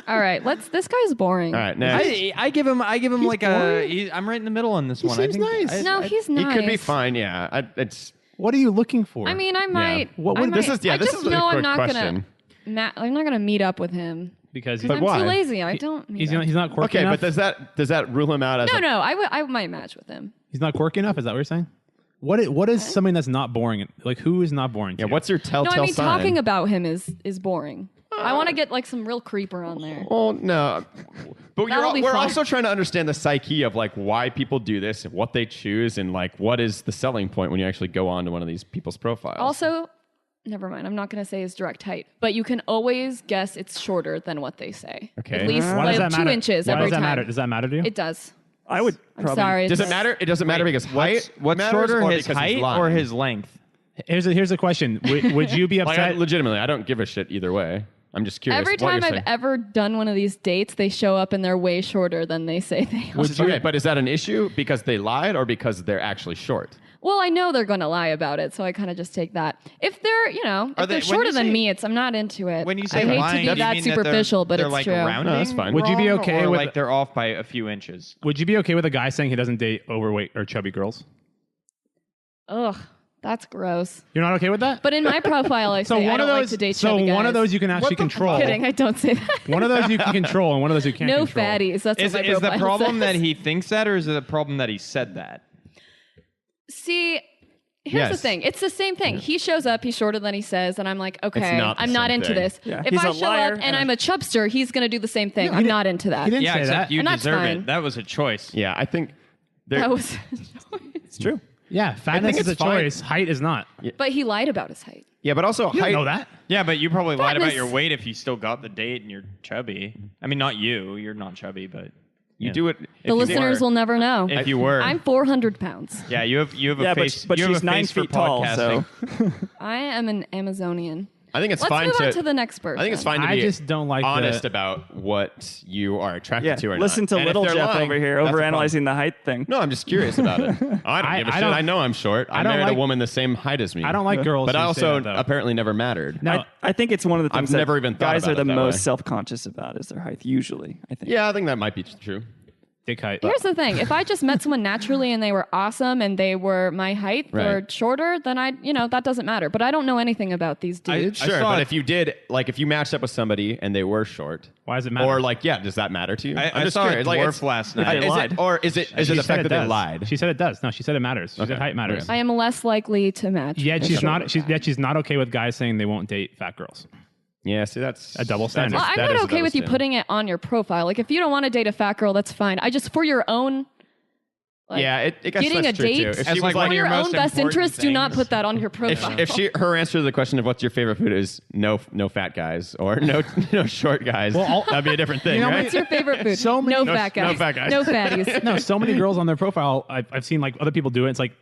All right, this guy's boring. All right, next. I give him like I'm right in the middle on this one. seems I think, nice. No, he's He nice. could be fine, yeah. It's What are you looking for? I mean, I might. What I would- might, this is- yeah, I this just is a know I'm quick not question. I'm not gonna meet up with him. because I'm why? too lazy. I don't. Meet he's up. not quirky okay, enough. but does that rule him out as No, I might match with him. He's not quirky enough. Is that what you're saying? What is something that's not boring? Like who is not boring? To Yeah, you? what's your No, telltale I mean sign? talking about him is boring. I want to get like some real creeper on there. Well, no. But That'll be we're fun. also trying to understand the psyche of like why people do this and what they choose and like what is the selling point when you actually go on to one of these people's profiles. Also, never mind. I'm not going to say his direct height, but you can always guess it's shorter than what they say. Okay. At least Why does like that 2 matter? inches Why every does that time. matter? Does that matter to you? It does. I would I'm probably. sorry. does it it's- matter? It doesn't matter because height What's matters shorter, or his because he's height lying? or his length? Here's a question. Would you be Like, upset? legitimately, I don't give a shit either way. I'm just curious. Every what time you're I've saying. ever done one of these dates, they show up and they're way shorter than they say they are. Okay, but is that an issue because they lied or because they're actually short? Well, I know they're going to lie about it, so I kind of just take that. If they're, if Are they- they're when shorter you than say- me, I'm not into it. When you say I hate lying, to do be you that mean superficial, but they're it's like true. rounding No, that's fine. Would you be wrong, okay or with- like they're off by a few inches? Would you be okay with a guy saying he doesn't date overweight or chubby girls? Ugh, that's gross. You're not okay with that? But in my profile, I so say I one don't of like those. to date so chubby one of guys. those you can actually control. Kidding, I don't say that. One of those you can control, and one of those you can't No control. fatties. That's Is what my the profile problem says. that he thinks that, or is it the problem that he said that? See, here's the Yes. thing. It's the same thing. He shows up, he's shorter than he says, and I'm like, okay, not the I'm not same into thing. this. Yeah, If he's I a show liar up and and I'm a chubster, he's going to do the same thing. I'm didn't- not into that. He didn't Yeah, say except that. you And that's deserve fine. it. That was a choice. Yeah, I think there, That was It's true. Yeah, fatness is it's a fine. choice. Height is not. But he lied about his height. yeah, but also You height. don't know that. Yeah, but you probably lied about Fatness- your weight if you still got the date and you're chubby. I mean, not you. You're not chubby, but You do it. The listeners will never know. If you were, I'm 400 pounds. yeah, you have a Yeah, face. but you have she's a 9 face for feet tall, so podcasting. I am an Amazonian. I think it's Let's fine move to. on to the next person. I think it's fine to I be just don't like honest the- about what you are attracted yeah. to or Listen not. to And if little they're Jeff lying, over here that's a problem. overanalyzing the height thing. No, I'm just curious about it. I don't give a I shit. don't- I know I'm short. I don't married like- a woman the same height as me. I don't like girls. But who I say also that, though. apparently never mattered. No. I think it's one of the things I've never that even thought guys about are the it that most way. self-conscious about is their height, usually, I think. Yeah, I think that might be true. dick height. Here's the thing. If I just met someone naturally and they were awesome and they were my height or Right. shorter, then that doesn't matter. But I don't know anything about these dudes. Sure, saw but it- if you did, like, if you matched up with somebody and they were short, Why does it matter? or like, yeah, does that matter to you? I I'm just saw a curious. Like, dwarf it's- last If night. they is lied. it, or is it She the said fact it that they does. lied? She said it does. No, she said it matters. She Okay. said height matters. Okay. I am less likely to match. Yet with she's shorter not. guys. She's not okay with guys saying they won't date fat girls. Yeah, see, that's A double standard. Well, I'm that not is a okay double with you standard. putting it on your profile. Like, if you don't want to date a fat girl, that's fine. I just, for your own, like, Yeah, I guess getting that's a true date too. If As she like was one like, of for your your most own best important interest, do not things. put that on your profile. if her answer to the question of what's your favorite food is no fat guys or no short guys, that'd be a different thing, You know, right? What's your favorite food? So many- no fat no guys. fat guys. No fatties. No, so many girls on their profile. I've seen like other people do it. It's like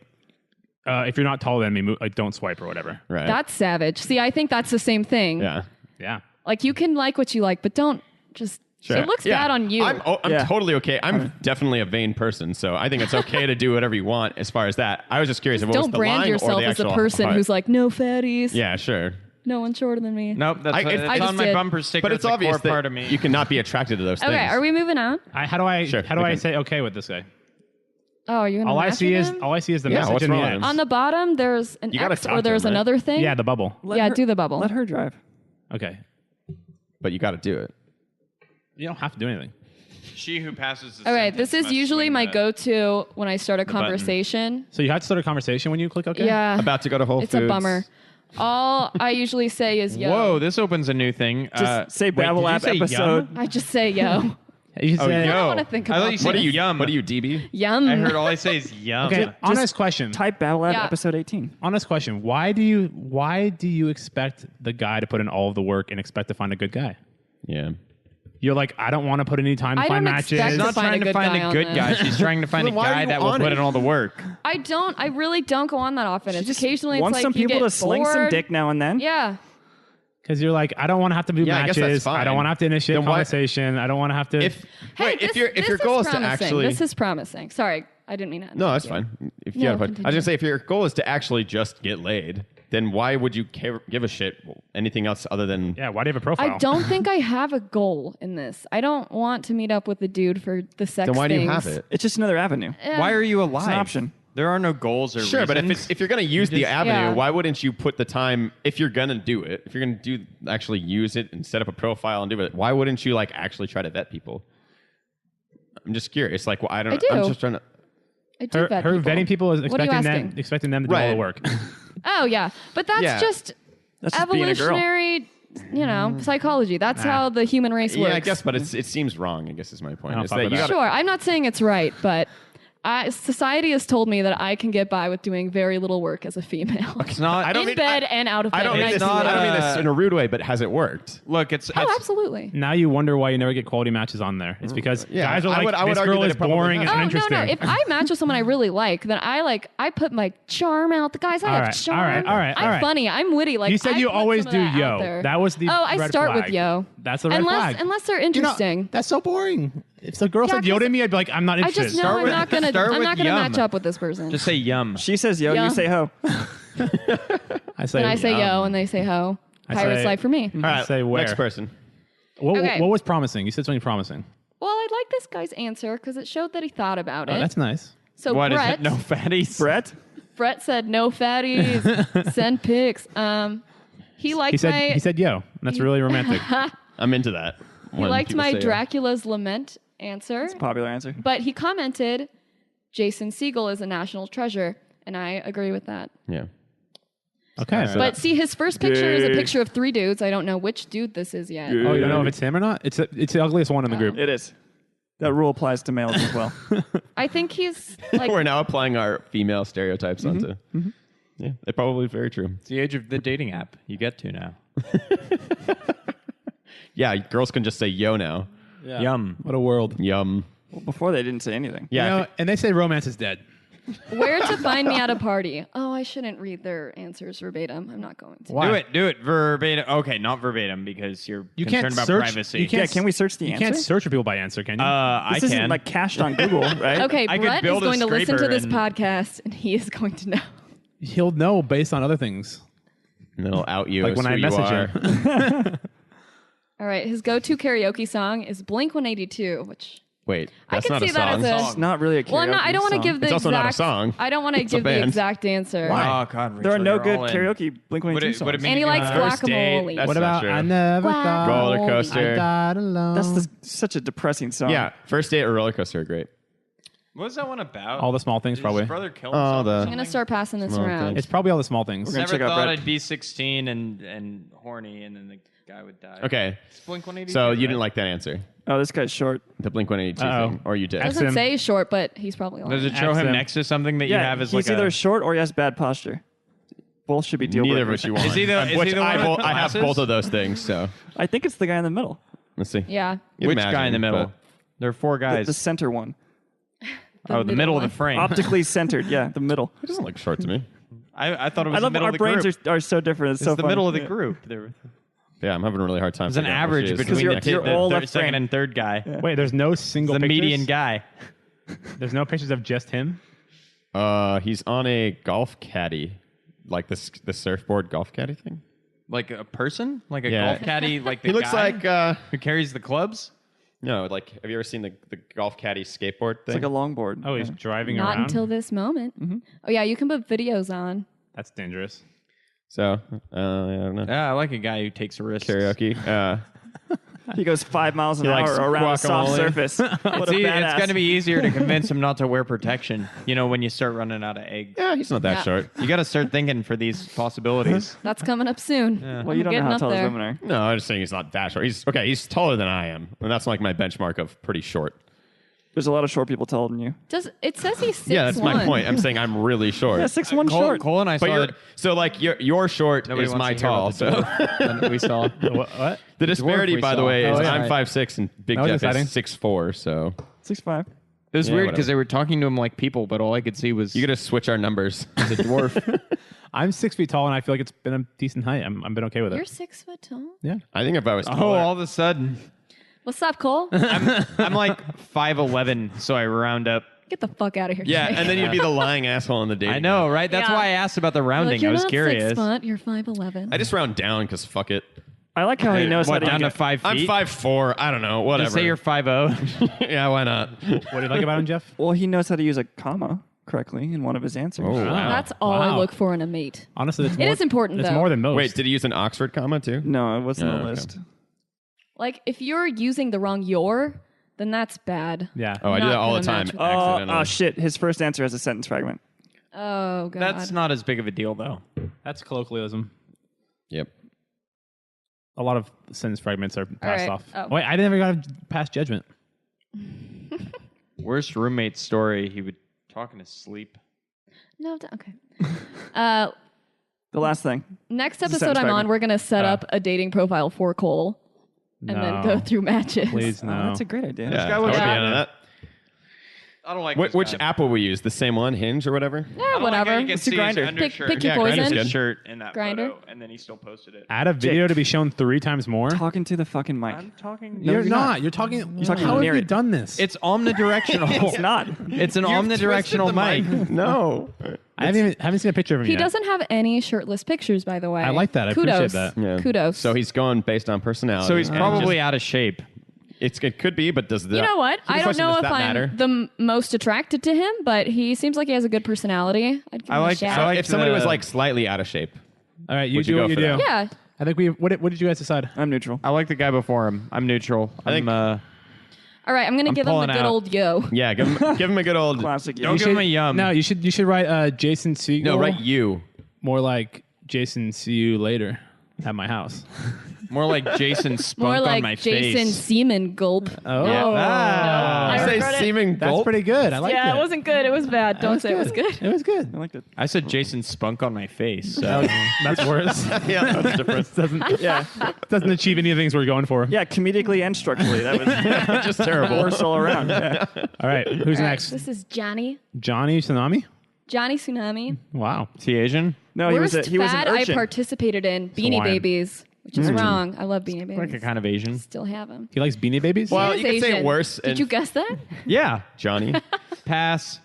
if you're not taller than me, like don't swipe or whatever. Right. That's savage. See, I think that's the same thing. yeah. Yeah. Like, you can like what you like, but don't just. Sure. It looks Yeah. bad on you. I'm Yeah. totally okay. I'm definitely a vain person, so I think it's okay to do whatever you want as far as that. I was just curious if it was don't the brand lying or yourself the as a actual person height. who's like, no fatties. Yeah, sure. No one's shorter than me. Nope, that's I it's just on my did. bumper sticker. But it's a obvious core that part of me. you cannot be attracted to those Okay, things. are we moving on? How do I Sure, how do we I can. say okay with this guy? Oh, are you gonna All I match see with is him? the Yeah, message what's in the wrong with end. him? On the bottom, there's an You gotta X talk or to there's him, right? another thing. Yeah, the bubble. Yeah, do the bubble. Let her drive. Okay. But you got to do it. You don't have to do anything. She who passes the All right, sentence this is must usually swing my the- go-to when I start a button. conversation. So you have to start a conversation when you click OK. Yeah, About to go to Whole it's Foods. a bummer. All I usually say is yo. Whoa, this opens a new thing. Just say wait, did Babble you App say episode. Yum? I just say yo. You Oh, say, yo. I don't want to think I thought about you this. said What are you? yum. What are you, DB? Yum. I heard all I say is yum. okay, honest question. Type Babble App Yeah. episode 18. Honest question. Why do you expect the guy to put in all of the work and expect to find a good guy? Yeah. You're like, I don't want to put any time to I find don't matches. expect She's not find a trying to good find guy a on good this. guy. She's trying to find a Well, why are guy you that will on put it? in all the work. I really don't go on that often. It's occasionally it's Want like some you people get to sling some bored. dick now and then? Yeah. Because you're like, I don't want to have to do Yeah, I guess matches. that's fine. I don't want to have to initiate Then why- conversation. I don't want to have to. If Hey, wait, this, if your this goal is is to promising. actually This is promising. Sorry, I didn't mean that. no, that's fine. If you No, had a- I was continue. gonna say if your goal is to actually just get laid, then why would you give a shit anything else other than yeah, why do you have a profile? I don't think I have a goal in this. I don't want to meet up with a dude for the sex then why do you things. have it? It's just another avenue. Why are you alive? It's an option. There are no goals or Sure, but reasons. if you're going to use the avenue, yeah. why wouldn't you put the time? If you're going to do it, if you're going to actually use it and set up a profile and do it, why wouldn't you like actually try to vet people? I'm just curious. Like, well, I don't. I do. I'm just trying to. I do her vet vetting people is What are you expecting them to do all Right. the work. Oh yeah, but that's Yeah. just That's just being a girl. evolutionary. Psychology. That's how the human race works. Yeah, I guess, but it seems wrong. I guess is my point. I don't Is fuck that with you that. gotta- Sure, I'm not saying it's right, but society has told me that I can get by with doing very little work as a female. it's not. I don't in mean- bed and out of bed. I don't and mean this. do not, it. I don't mean this in a rude way, but has it worked? Look, it's Oh, absolutely. Now you wonder why you never get quality matches on there. It's because Yeah, guys are I like, would this argue girl that is it probably boring and has. Oh, no, uninteresting. no. If I match with someone I really like, then I put my charm out. The guys, I All have right, charm. all right, all right, all I'm right. funny. I'm witty. Like You said I you put always some do of that out yo. there. That was the Oh, I red start flag. with yo. That's the red unless flag. unless they're You know, interesting. that's so boring. If the girl Yeah, said yo to 'cause me, I'd be like, I'm not I interested. just know I'm not gonna start with yum. match up with this person. just say yum. She says yo, Yeah. you say ho. I say, and I say yo, and they say ho. I Pirate's say- life for me. All right, say where. next person. Okay. What was promising? You said something promising. Well, I like this guy's answer because it showed that he thought about Oh, it. that's nice. So What is Brett, it? No fatties. Brett? Said no fatties. Send pics. He liked He said yo. That's really romantic. I'm into that. he liked my Dracula's Lament answer, Popular answer. but he commented, "Jason Segel is a national treasure," and I agree with that. Yeah. Okay. But see, his first picture is a Gay. picture of 3 dudes. I don't know which dude this is yet. oh, you don't know if it's him or not? It's the ugliest one in the group. It is. That rule applies to males as well. I think he's like We're now applying our female stereotypes onto. Yeah, they're probably very true. It's the age of the dating app. You get to now. Yeah, girls can just say yo now. Yum. What a world. Yum. Well, before they didn't say anything. Yeah. You know, and they say romance is dead. where to find me at a party. Oh, I shouldn't read their answers verbatim. I'm not going to. Why? Do it verbatim. Okay, not verbatim because you're You concerned can't about search. privacy. You can't, Yeah, can we search the you answer? can't search for people by answer, can you? I This isn't can. like cached on Google, right? Okay, I could Brett is build a going to listen to scraper this and- podcast, and he is going to know. He'll know based on other things. And it'll out you. Like as when who I you message are. him. All right, his go-to karaoke song is Blink 182, which Wait, I that's can not see a that song. as a. It's not really a karaoke Well, I'm not, I don't want to song. give the It's exact. also not a song. I don't want to It's a give the band. exact answer. Oh God, There are Rachel, no you're good all in. karaoke Blink-182 Would it songs. mean And he likes first date? guacamole. That's What not about true. I never thought Roller Holy. coaster. I died alone? That's such a depressing song. Yeah, first date or roller coaster are great. What was that one about? all the small things, Did probably. his brother kill Oh, himself? the- or I'm something? gonna start passing this Small around. things. It's probably all the small things. We're gonna Never check out thought Brett. I'd be 16 and horny, and then the guy would die. Okay, It's Blink 182. so you right? didn't like that answer, Oh, this guy's short. the Blink 182 Uh-oh. thing, or you did? It doesn't say short, but he's probably Does lying. it show him Accent. next to something that you Yeah, have as he's like either a? short or he has bad posture. Both should be deal Neither of breakers. which you want. Is he the- is Which he the one with the I have glasses? both of those things, so I think it's the guy in the middle. let's see. Yeah. You'd Which guy in the imagine, middle? but- There are 4 guys. The center one. the middle of one. the frame. Optically centered. Yeah, the middle. It doesn't look short to me. I thought it was I the love middle our of the brains group. are so different. It's It's so the fun. middle of the Yeah. group. Yeah, I'm having a really hard time. There's an figuring out average which is. between you're- the, you're the all third- left second brain. and third guy. Wait, there's no single The pictures? median guy. There's no pictures of just him? He's on a golf caddy, like the surfboard golf caddy thing. Like a person? Like a Yeah. golf caddy? Like the He looks guy like who carries the clubs? no, like have you ever seen the golf caddy skateboard thing? It's like a longboard. Oh, he's Yeah. driving Not around? until this moment. Mm-hmm. Oh yeah, you can put videos on. That's So I don't know. Yeah, I like a guy who takes a risk. Karaoke. He goes 5 miles an He hour likes around a soft guacamole. surface. What a badass. It's going to be easier to convince him not to wear protection, when you start running out of eggs. Yeah, he's not that Yeah. short. You got to start thinking for these possibilities. That's coming up soon. Well, you don't know how tall those women are. No, I'm just saying he's not that short. He's taller than I am. And that's like my benchmark of pretty short. There's a lot of short people taller than you. It says he's 6'1". Yeah, that's my point. I'm saying I'm really short. Yeah, 6'1" Cole, short. Cole and I But saw you're, it. so like your short Nobody is wants my to hear tall. about So the dwarf we saw. What? the disparity, we by the saw. way, is Oh, yeah. I'm 5'6" and Big That was Jeff exciting. is 6'4". So 6'5". It was Yeah, weird whatever. because they were talking to him like people, but all I could see was you got to switch our numbers. the dwarf. I'm 6 feet tall, and I feel like it's been a decent height. I've been okay with You're it. 6 foot tall. Yeah. I think if I was Oh, taller, all of a sudden. What's up, Cole? I'm like 5'11", so I round up. Get the fuck out of here. yeah, Jay. and then you'd be the lying asshole on the dating. I know, right? That's Yeah. why I asked about the You're rounding. like, you're I was not curious. 6 foot. You're 5'11". I just round down because fuck it. I like how he knows What, how to down to get- 5 I'm feet? 5'4". I don't know. Whatever. Just say you're 5'0". yeah, why not? What do you like about him, Jeff? Well, he knows how to use a comma correctly in one of his answers. Oh, wow. That's all I Wow. look for in a mate. Honestly, it's It is important, It's though. more than most. Wait, did he use an Oxford comma too? No, it wasn't Oh, on the okay. list. Like, if you're using the wrong "your", then that's bad. Yeah. Oh, I do Not that all the gonna time. match with- accidentally. Oh, shit. His first answer has a sentence fragment. Oh, God. That's not as big of a deal, though. That's colloquialism. Yep. A lot of sentence fragments are passed right. off. Oh. Wait, I never got to pass judgment. Worst roommate story. He would talk in his sleep. No, okay. The last thing. Next a episode sentence I'm on, fragment. we're going to set up a dating profile for Cole and then go through matches. Please, no. Oh, that's a great idea. Yeah, guy I looks would be good. into that. I don't like Which app will we use? The same one, Hinge or whatever? Yeah, whatever. Let's do Grindr. Pick your Grinder's poison. good. Shirt in that Grindr. photo, and then he still posted it. Add a video to be shown 3 times more. Talking to the fucking mic. I'm talking. You're you're not. not. You're talking. talking how have near you it. done this? It's omnidirectional. It's not. It's an omnidirectional mic. No. I haven't seen a picture of him He yet. doesn't have any shirtless pictures, by the way. I like that. I Kudos. appreciate that. Yeah. Kudos. So he's going based on personality. So he's And probably just- out of shape. it could be, but does that? You know what? So the I don't question, know does if that I'm matter? the most attracted to him, but he seems like he has a good personality. I'd give I him like- a shout. I like If somebody the- was like slightly out of shape, All right, you Would do you what go you for do. that? yeah. I think we. What did you guys decide? I'm neutral. I like the guy before him. I'm neutral. I think- All right, I'm going to give him the pulling good out. old yo. yeah, give him a good old. Classic. Don't Yeah. give him a yum. No, you should write Jason Segel. No, right. You. More like Jason. See you later at my house. More like Jason Spunk More on like my Jason face. Seaman Gulp. Oh, I You say regret it. seeming that's gulp? pretty good. I like Yeah, that. it wasn't good. It was bad. Don't say it was good. It was good. I liked it. I said Jason Spunk on my face. So. That's worse. Yeah, that's different. Doesn't achieve any of the things we're going for. Yeah, comedically and structurally. That was Just terrible. worse all around. Yeah. All right, who's All right, next? This is Johnny. Johnny Tsunami. Johnny Tsunami. Wow. Is he Asian? No, Worst he was an fad I urchin. participated in, Beanie Hawaiian. Babies, which is wrong. I love Beanie Babies. Like a kind of Asian. Still have them. He likes Beanie Babies. Well, He you is could say Asian. worse. Did you guess that? Yeah. Johnny? Pass.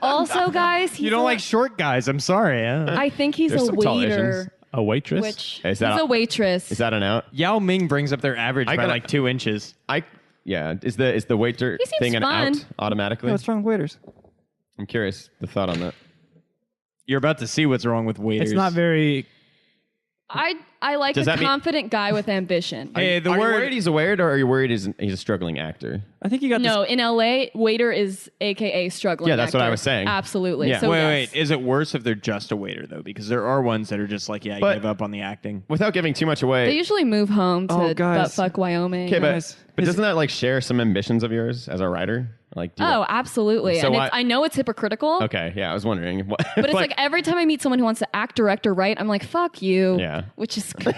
Also, guys, he's You don't like short guys. I'm sorry. I think he's There's a some tall Asians. waiter, A waitress. which Is that he's a waitress. Is that an out? Yao Ming brings up their average by gotta- like 2 inches. Yeah. Is the waiter He seems thing an fun. out automatically? No, what's wrong with waiters? I'm curious the thought on that. You're about to see what's wrong with waiters. It's not very. I like Does a that mean- confident guy with ambition. Hey, the are you word. worried he's a waiter, or are you worried he's a struggling actor? I think you got No, in LA, waiter is AKA struggling. Yeah, that's what I actor. was saying. Absolutely. Yeah. So Wait, yes. wait. Is it worse if they're just a waiter though? Because there are ones that are just like, yeah, I But- give up on the acting. Without giving too much away. They usually move home to Oh, guys. buttfuck Wyoming. Okay, Guys, but doesn't that like share some ambitions of yours as a writer? Like, do you Oh, absolutely. So and why- I know it's hypocritical, okay, yeah, I was wondering. but it's like every time I meet someone who wants to act, direct, or write, I'm like, fuck you. Yeah. Which is stupid.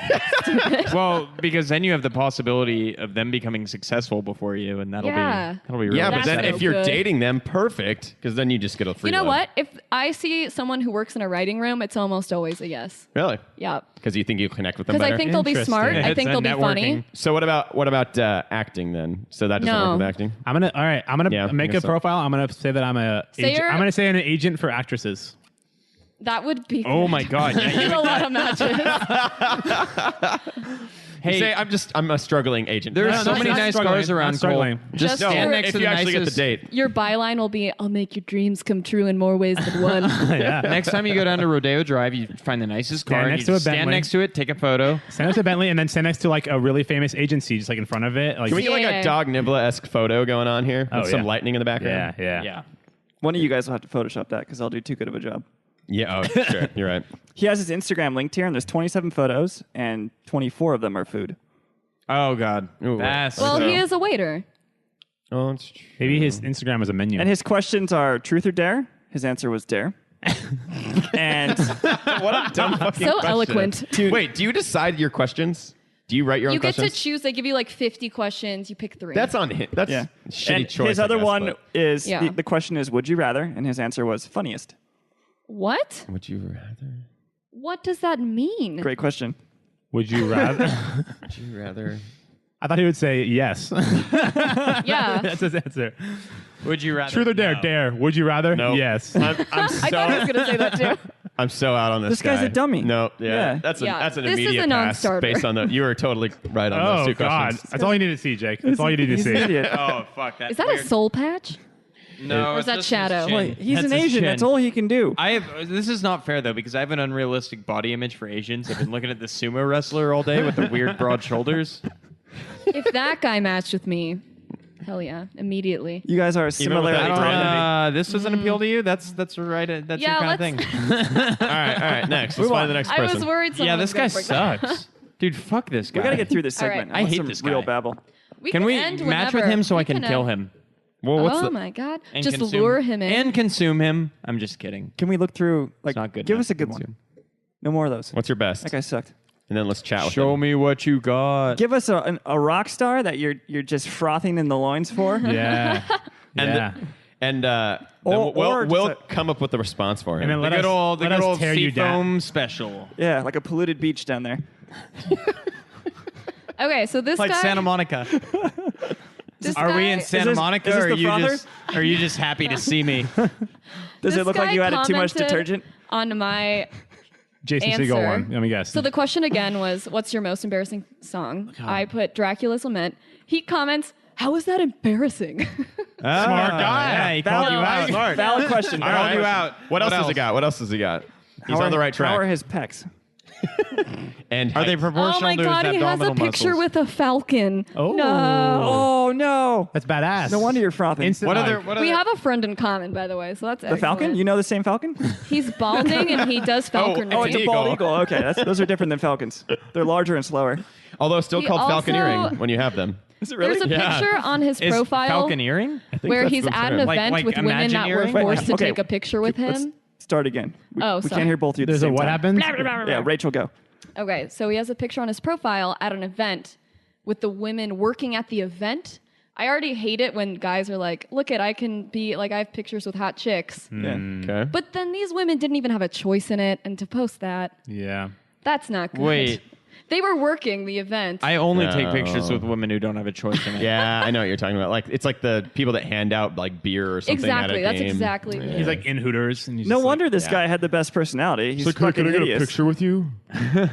Well, because then you have the possibility of them becoming successful before you, and that'll Yeah. be really yeah, but That's then so if you're good. dating them, perfect, because then you just get a free. You know load. what? If I see someone who works in a writing room, it's almost always a yes. Really? Yeah. Because you think you connect with them Because better. I think they'll be Interesting. smart. I It's think a they'll be funny. networking. So what about acting then? So that doesn't No. work with acting. I'm gonna Yeah, I make a guess so. profile. I'm gonna say that I'm a. Say you're- I'm gonna say an agent for actresses. That would be. Oh my god! Yeah, There's a lot of matches. Hey, say I'm a struggling agent. there's No, so not many nice struggling, cars not around. Cole. struggling. Just No, stand if next to if the you actually get the nicest. date. Your byline will be, "I'll make your dreams come true in more ways than one." Yeah. Next time you go down to Rodeo Drive, you find the nicest car. Stand and next you to a just stand Bentley. next to it, take a photo. Stand next to Bentley and then stand next to like a really famous agency, just like in front of it. Like, Can we get like Yeah. a Dog Nibla-esque photo going on here with some yeah. lightning in the background? yeah. One of you guys will have to Photoshop that because I'll do too good of a job. Yeah. Oh, sure. You're right. He has his Instagram linked here, and there's 27 photos, and 24 of them are food. Oh God, Ooh, that's Well, So- he is a waiter. Oh, it's true. Maybe his Instagram is a menu. And his questions are truth or dare. His answer was dare. And What a dumb fucking So question. eloquent. Wait, do you decide your questions? Do you write your own You get questions? to choose. They give you like 50 questions. You pick 3. That's on him. That's yeah, a shitty and choice. his I other guess, one but- is Yeah. the question is would you rather, and his answer was funniest. What? Would you rather? What does that mean? Great question. Would you rather? Would you rather? I thought he would say yes. Yeah. That's his answer. Would you rather? Truth or dare? No. Dare. Would you rather? No. Yes. I'm I thought he was so going to say that too. I'm so out on this. This guy's guy. a dummy. No, yeah, Yeah. that's Yeah, that's an this is immediate a pass non-starter. based on the. You were totally right on those Oh two God! questions. That's all you need to see, Jake. That's all you need to He's see. an idiot. Oh fuck that. Is that a soul patch? No, Or is that it's just his shadow? chin. Wait, he's That's an his Asian. chin. That's all he can do. I have. This is not fair though because I have an unrealistic body image for Asians. I've been looking at the sumo wrestler all day with the weird broad shoulders. If that guy matched with me, hell yeah, immediately. You guys are with similarly that talented. This doesn't appeal to you. That's right. That's Yeah, your kind of thing. All right, next. Let's find the next I person. was worried someone Yeah, was this guy gonna break sucks. Dude, fuck this guy. We got to get through this All right. segment. I want hate some this real guy. babble. We Can we end match whenever. with him so We I can kill him? Well, what's Oh the? my god! And Just consume- lure him in. and consume him. I'm just kidding. Can we look through? Like, not good give enough us a to good one. consume. No more of those. What's your best? That guy sucked. And then let's chat with Show him. me what you got. Give us a rock star that you're just frothing in the loins for. Yeah. And yeah. And then Or we'll just come up with a response for him. And then the let good us, old, the let good us old tear you down. seafoam special. Yeah, like a polluted beach down there. Okay, so this Like guy. Santa Monica. this Are we guy- in Santa this- Monica, is this or the are you just happy to see me? Does This it look like guy you added too much commented detergent? On my Jason answer. Segel one. Let me guess. So the question again was, "What's your most embarrassing song?" I put Dracula's Lament. He comments, "How is that embarrassing?" Smart guy. Yeah, he called you out. Smart. Valid question. All valid right. you question. out. What else has he got? What else has he got? He's How on the are- right track. How are his pecs? And Are they height. proportional Oh my to god, his he has a abdominal picture muscles? with a falcon. Oh. No. Oh no! That's badass. No wonder you're frothing. Instant What like. other? What We other? have a friend in common, by the way, so that's The Falcon? You know the same Falcon? He's balding and he does falconry. Oh, it's a bald eagle. Okay, those are different than falcons. They're larger and slower. Although still He called also- falconeering when you have them. Is it There's a picture on his Is profile falconeering? where that's he's the at an term. Like- event like with women that were Imagineering? forced to Okay, take a picture with Let's him. start again. We Oh, we sorry. can't hear both of you at the There's a same what time. happened? Yeah, Rachel, go. Okay, so he has a picture on his profile at an event with the women working at the event. I already hate it when guys are like, look I can be like, I have pictures with hot chicks. Yeah. Okay. But then these women didn't even have a choice in it. And to post that, Yeah. that's not good. Wait. They were working the event. I only No. take pictures with women who don't have a choice in it. Yeah, I know what you're talking about. Like it's like the people that hand out like beer or something. exactly. At a That's game. exactly. He's like in Hooters. And he's No just wonder like, this yeah. guy had the best personality. He's fucking hideous. with you? I'm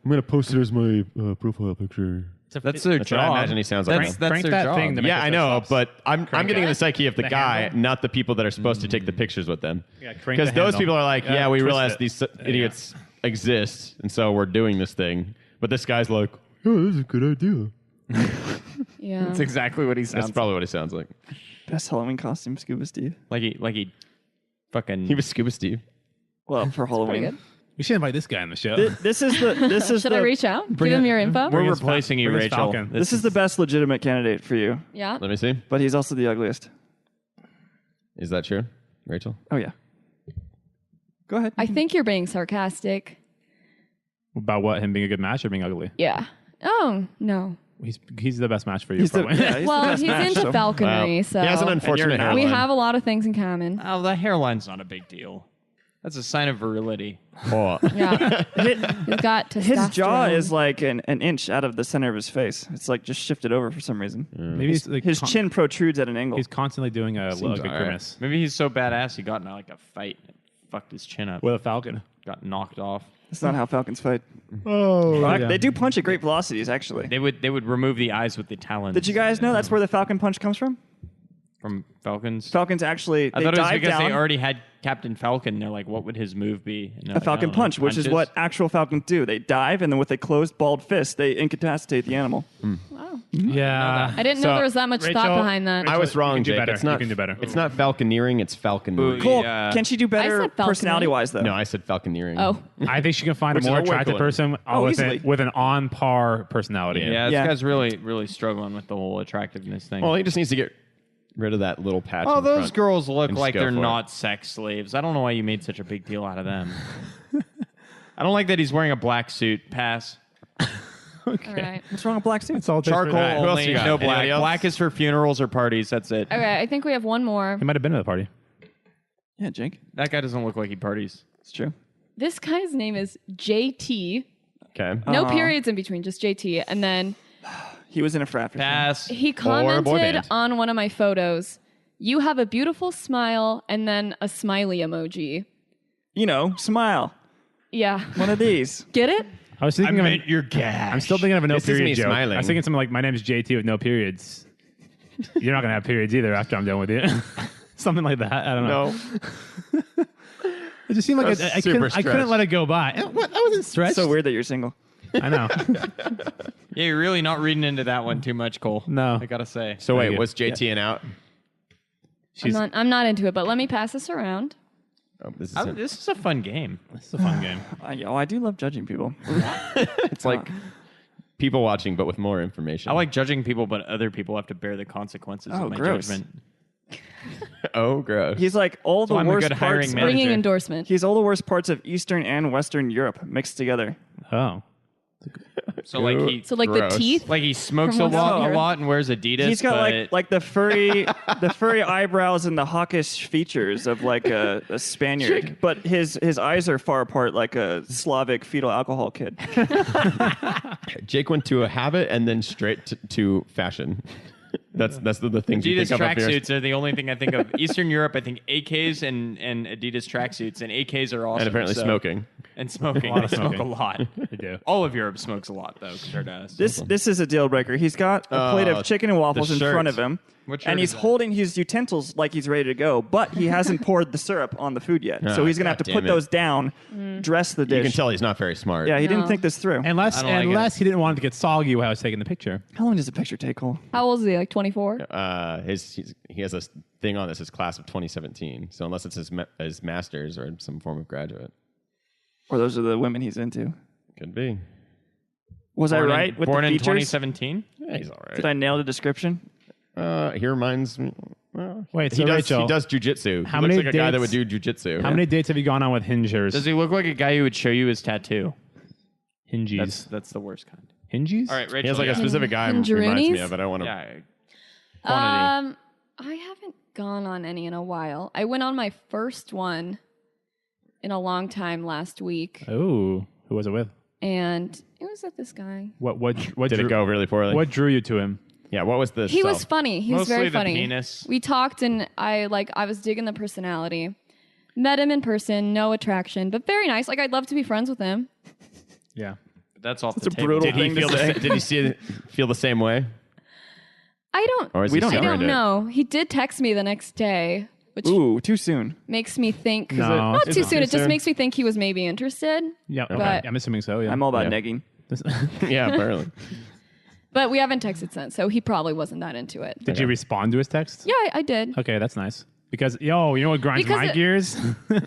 gonna post it as my profile picture. That's their That's what job. I imagine he sounds like. That's Crank their that job. thing to make Yeah, it I so know, it stops. but I'm getting in the psyche of the The guy, handle? not the people that are supposed to take the pictures with them. Yeah, crank Because the those handle. people are like, yeah, we twist realize it. these There you idiots exist, and so we're doing this thing. But this guy's like, Oh, this is a good idea. Yeah. That's exactly what he sounds that's probably what he sounds like. Best Halloween costume, Scuba Steve. like. He fucking. He was Scuba Steve. Well, for Pretty Halloween. good. We should invite this guy on the show. This is Should I reach out? Give Bring him it- your info? We're Bring us replacing you, bring us Rachel. Falcon. This is the best legitimate candidate for you, Yeah. Let me see. but he's also the ugliest. Is that true, Rachel? Oh yeah. Go ahead. I think you're being sarcastic. About what? Him being a good match or being ugly? Yeah. Oh, no. He's the best match for you, he's the, probably. yeah, he's Well, the best he's match, into so- falconry, Wow. so He has an unfortunate And you're- we hairline. have a lot of things in common. Oh, the hairline's not a big deal. That's a sign of virility. Oh. Yeah. He's got testosterone. His jaw is like an inch out of the center of his face. It's like just shifted over for some reason. Maybe he's like His chin protrudes at an angle. He's constantly doing a Seems good alright. grimace Maybe he's so badass he got in like a fight and fucked his chin up. with a falcon. Got knocked off. That's not how falcons fight. Oh, They do punch at great velocities, actually. They would remove the eyes with the talons. Did you guys know that's where the falcon punch comes from? from Falcons? Falcons actually, I they thought it was dive because down. they already had Captain Falcon. They're like, what would his move be? And they're A like, falcon "Oh, punch, which is punches." what actual falcons do. They dive, and then with a closed, balled fist, they incapacitate the animal. Wow. Yeah. I didn't know there was that much thought behind that. I was You wrong, can do Jake. better. It's not, You can do better. It's not falconeering, it's falconry. Cool. Yeah. Can she do better said falconry. personality-wise, though? No, I said falconeering. Oh, I think she can find Which a is more a word attractive color. person easily. with an on-par personality. Yeah, this Yeah. guy's really struggling with the whole attractiveness thing. Well, he just needs to get rid of that little patch. Oh, in the those front girls look and just like go they're for it. not sex slaves. I don't know why you made such a big deal out of them. I don't like that he's wearing a black suit. Pass. all right. What's wrong with black suits? It's all Charcoal Who else only, you got? no Anybody black. else? Black is for funerals or parties. That's it. Okay, I think we have one more. He might have been at the party. Yeah, Jake. That guy doesn't look like he parties. It's true. This guy's name is JT. Okay. No periods in between, just JT. And then He was in a frat for sure. Pass. he Or a boy commented band. on one of my photos, "You have a beautiful smile," and then a smiley emoji. You know, smile. Yeah. One of these. Get it? I was thinking of your gash. I'm still thinking of a no This is period me joke. smiling. I was thinking something like, "My name is JT with no periods." You're not gonna have periods either after I'm done with you. Something like that. I don't know. No. It just seemed like That's I super couldn't stretched. let it go by. What? That wasn't stretched. So weird that you're single. I know. Yeah, you're really not reading into that one too much, Cole. No. I gotta say. So Thank wait, you. was JT an out? I'm not into it, but let me pass this around. Oh, this is This is a fun game. It's a fun game. I do love judging people. it's like people watching, but with more information. I like judging people, but other people have to bear the consequences Oh, of my gross. judgment. Oh, gross. He's like all the I'm a worst good parts. hiring manager. Bringing endorsement. He's all the worst parts of Eastern and Western Europe mixed together. Oh. So like he So like Gross. the teeth. like he smokes a From lot, Western a lot and wears Adidas. He's got but like the furry eyebrows and the hawkish features of like a Spaniard, but his eyes are far apart like a Slavic fetal alcohol kid. Jake went to a habit and then straight to fashion. That's the things you Adidas think of here. tracksuits are the only thing I think of. Eastern Europe, I think AKs and Adidas tracksuits, and AKs are awesome. And apparently so- smoking. And smoking. lot of They smoke smoking. a lot. They do. All of Europe smokes a lot, though, compared to us. This is a deal breaker. He's got a plate of chicken and waffles the in shirt. front of him, What shirt and he's is that? holding his utensils like he's ready to go, but he hasn't poured the syrup on the food yet. So Ah, he's gonna have to God put damn it. those down, dress the dish. You can tell he's not very smart. Yeah, he didn't No. think this through. Unless I don't like he didn't want it to get soggy while I was taking the picture. How long does the picture take, Cole? How old is he? Like 24? He has a thing on this. His class of 2017. So unless it's his master's or some form of graduate, Or those are the women he's into. could be. Was I right with born the in features? 2017? Yeah, he's all right. Did I nail the description? He reminds me. Well, Wait, he so does. Rachel, He does jujitsu. how He looks many like a guy that would dates- do jujitsu. How many dates have you gone on with hingers? Does he look like a guy who would show you his tattoo? Hingies. That's the worst kind. Hingies? All right, Rachel. He has like a yeah. specific guy reminds me Hingeroonies? of, but I don't want to. Yeah. Quantity. I haven't gone on any in a while. I went on my first one in a long time last week, Oh, who was it with? and it was with this guy. What Did drew, it go really poorly? What drew you to him? Yeah. What was the? He was sell? funny. He was Mostly very the funny. penis. We talked, and I was digging the personality. Met him in person, no attraction, but very nice. Like I'd love to be friends with him. Yeah. That's off It's the a table. brutal Did he thing to feel? say. Did he feel the same way? I don't. Or is We he don't I know. don't know. He did text me the next day, which Ooh, too soon. makes me think. No, not is too it soon. too It just soon? makes me think he was maybe interested. Yeah. Okay. But- I'm assuming so. Yeah. I'm all about Yeah. negging. Yeah, apparently. But we haven't texted since, so he probably wasn't that into it. Did you respond to his text? Yeah, I did. Okay, that's nice. Because you know what grinds Because my it- gears?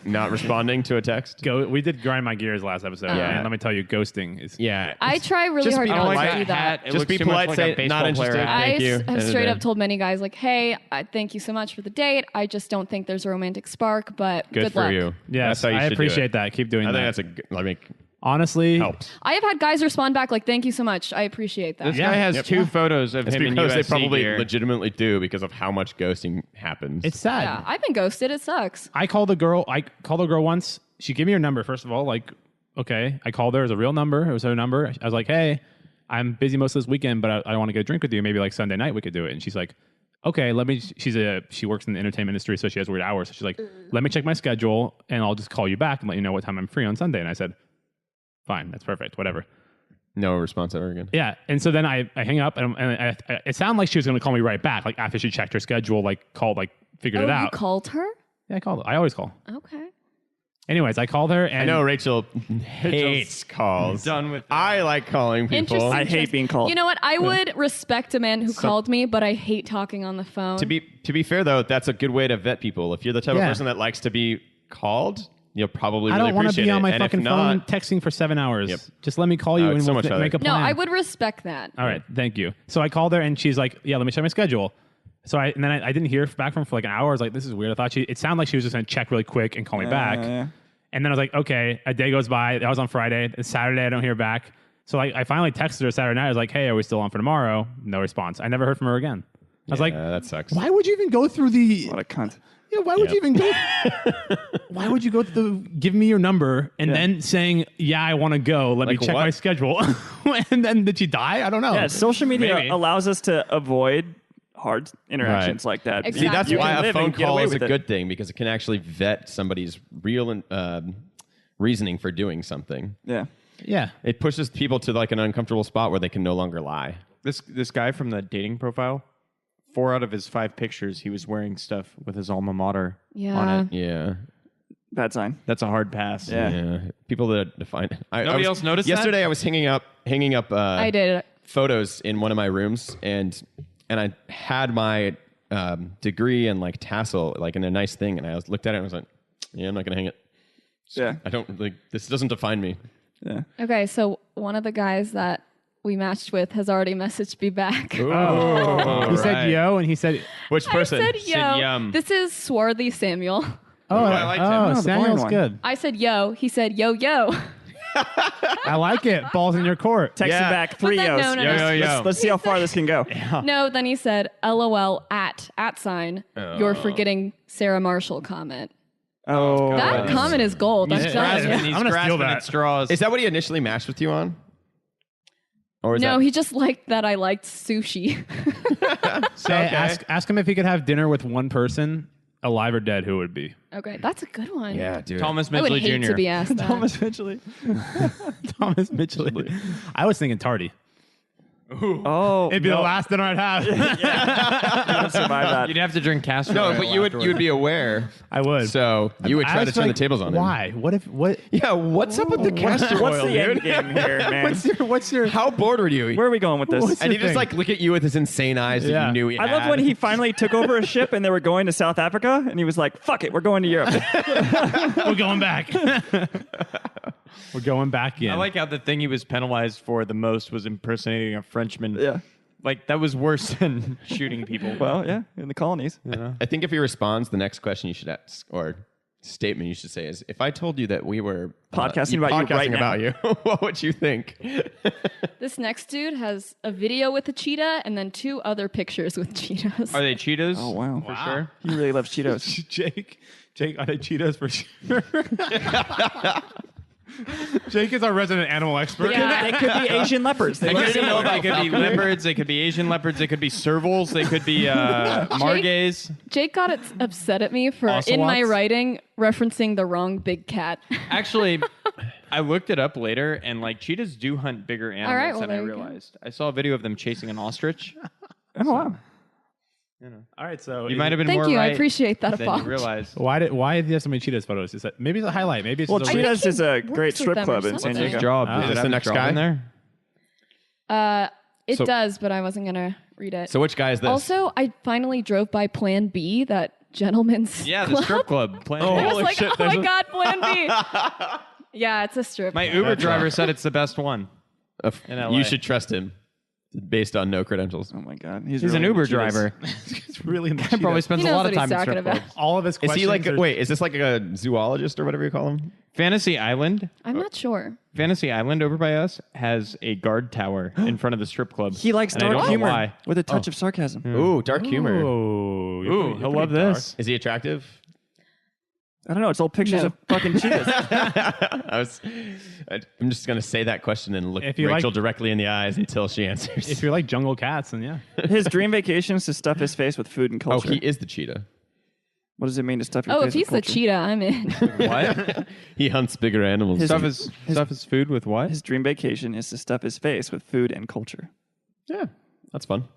Not responding to a text. We did grind my gears last episode. Yeah. And let me tell you, ghosting is. Yeah. I try really Just hard be not like to that do that. hat. It Just looks be too much polite, like say, a baseball not interested. player hat. Thank you. have End of the straight day. up told many guys like, "Hey, I thank you so much for the date. I just don't think there's a romantic spark, but Good for luck." you. Yes, That's how you I should do appreciate it. that. Keep doing I that. think that's Honestly, helps. I have had guys respond back like, "Thank you so much. I appreciate that." This Yeah. guy has Yep. two photos of It's him in because they USC probably gear. legitimately do because of how much ghosting happens. it's sad. Yeah, I've been ghosted. It sucks. I called a girl once. She gave me her number, first of all. Like, okay. I called her. It was a real number. It was her number. I was like, hey, I'm busy most of this weekend, but I want to get a drink with you. Maybe like Sunday night we could do it. And she's like, okay, she works in the entertainment industry, so she has weird hours. So she's like, let me check my schedule and I'll just call you back and let you know what time I'm free on Sunday. And I said, Fine, that's perfect. Whatever. No response ever again. Yeah, and so then I hang up, and it sounded like she was going to call me right back, like after she checked her schedule, figured it out. You called her? Yeah, I called her. I always call. Okay. Anyways, I called her, and I know Rachel hates calls. Done with I like calling people. Interesting. I hate being called. You know what? I would respect a man who called me, but I hate talking on the phone. To be fair though, that's a good way to vet people. If you're the type of Yeah. person that likes to be called, you'll probably I really don't want to appreciate be on it. my And if fucking not, phone texting for 7 hours. Yep. Just let me call you it's and so we'll much better. make a no, plan. I would respect that. All right, thank you. So I called her, and she's like, "Yeah, let me check my schedule." So I didn't hear back from her for like an hour. I was like, "This is weird." I thought it sounded like she was just going to check really quick and call me back. Yeah. And then I was like, okay, a day goes by. That was on Friday. It's Saturday, I don't hear back. So I finally texted her Saturday night. I was like, hey, are we still on for tomorrow? No response. I never heard from her again. I was like, that sucks. why would you even go through the... What a cunt. Yeah, why would you even go... Why would you go through give me your number and then saying, yeah, I want to go. Let me check what? my schedule. And then did she die? I don't know. Yeah, social media Maybe. allows us to avoid hard interactions Right. like that. Exactly. See, that's You why can a live phone and get call away is a with it. good thing because it can actually vet somebody's real reasoning for doing something. Yeah. Yeah. It pushes people to like an uncomfortable spot where they can no longer lie. this guy from the dating profile. 4 out of his 5 pictures, he was wearing stuff with his alma mater on it. Yeah. Bad sign. That's a hard pass. Yeah. People that define. Nobody else noticed that? Yesterday, I was hanging up. I did. Photos in one of my rooms, and I had my degree and like tassel like in a nice thing, and I looked at it and I was like, yeah, I'm not gonna hang it. Yeah. I don't like this. Doesn't define me. Yeah. Okay, so one of the guys that we matched with has already messaged me back. He said yo, and he said, Which person? I said yo. yum. This is Swarthy Samuel. I liked him. oh, Oh, the Samuel's blind one. good. I said yo. He said yo yo. I like it. Balls in your court. Text him back 3 then- yos. no, no, Yo, no. yo, yo. Let's see how far this can go. No, then he said LOL at sign. You're forgetting Sarah Marshall comment. Oh. That comment is gold. I'm telling Grasping, you. he's I'm gonna steal grasping that. at straws. Is that what he initially matched with you on? Or is No, that, he just liked that I liked sushi. Hey, ask him if he could have dinner with one person, alive or dead, who would it be? Okay, that's a good one. Yeah, dude. Thomas I would Midgley hate Jr. to be asked that. Thomas Mitchell. Thomas Mitchell. I was thinking Tardy. Oh. It'd be the last dinner I'd have. Don't survive that. You'd have to drink castor No, oil but you would afterward. be aware. I would. So you would I try to was turn like, the tables on him. Why? What? Yeah, what's up with the castor What's oil, the dude? end game here, man? What's your? How bored were you? Where are we going with this? What's and he your just thing? like look at you with his insane eyes that Yeah. you knew he I had. love when he finally took over a ship and they were going to South Africa and he was like, fuck it, we're going to Europe. We're going back. We're going back in. I like how the thing he was penalized for the most was impersonating a Frenchman. Yeah. Like, that was worse than shooting people. Well, yeah, in the colonies. I think if he responds, the next question you should ask or statement you should say is, if I told you that we were Podcasting about you right now. about you, what would you think? This next dude has a video with a cheetah and then 2 other pictures with cheetahs. Are they Cheetos? Oh, wow. For sure. He really loves Cheetos. Jake, are they Cheetos for sure? Jake is our resident animal expert. Yeah. They could be Asian leopards. They They look could, similar. they could be leopards, they could be Asian leopards, they could be servals, they could be margays. Jake got upset at me for, in my Ocelots? writing, referencing the wrong big cat. Actually, I looked it up later, and like cheetahs do hunt bigger animals right, well, than I there you go. realized. I saw a video of them chasing an ostrich. Oh, wow. All right, so You might have been Thank more you. I right appreciate that than apology. you realized. Why do you have so many Cheetos photos? Is that maybe it's a highlight? Maybe it's Well, just a Cheetahs is a works great with strip them club or in San something. Diego. Job. Is Does this it the have next job guy? in there? It So- does, but I wasn't going to read it. So which guy is this? Also, I finally drove by Plan B, that gentleman's Yeah, the club. strip club. Plan I B. was like, oh my God, Plan B. Yeah, it's a strip. My Uber driver said it's the best one. in LA. You should trust him based on no credentials. Oh, my God. He's an really Uber into Cheetos. driver. it's really in the Probably Cheetos. spends He a knows lot of what he's time in talking strip about. clubs. All of his Is questions. he like are- wait? Is this like a zoologist or whatever you call him? Fantasy Island. I'm not sure. Fantasy Island over by us has a guard tower in front of the strip club. He likes And I dark don't know humor why. with a touch of sarcasm. Ooh, dark humor. Oh, Ooh, he'll love this. Is he attractive? I don't know. It's all pictures No. of fucking cheetahs. I'm just gonna say that question and look If you Rachel like- directly in the eyes until she answers. If you're like jungle cats, then yeah. His dream vacation is to stuff his face with food and oh, culture. he is the cheetah. What does it mean to stuff your Oh, face if he's with the culture? cheetah, I'm in. What? He hunts bigger animals. stuff his food with what? His dream vacation is to stuff his face with food and culture. Yeah, that's fun.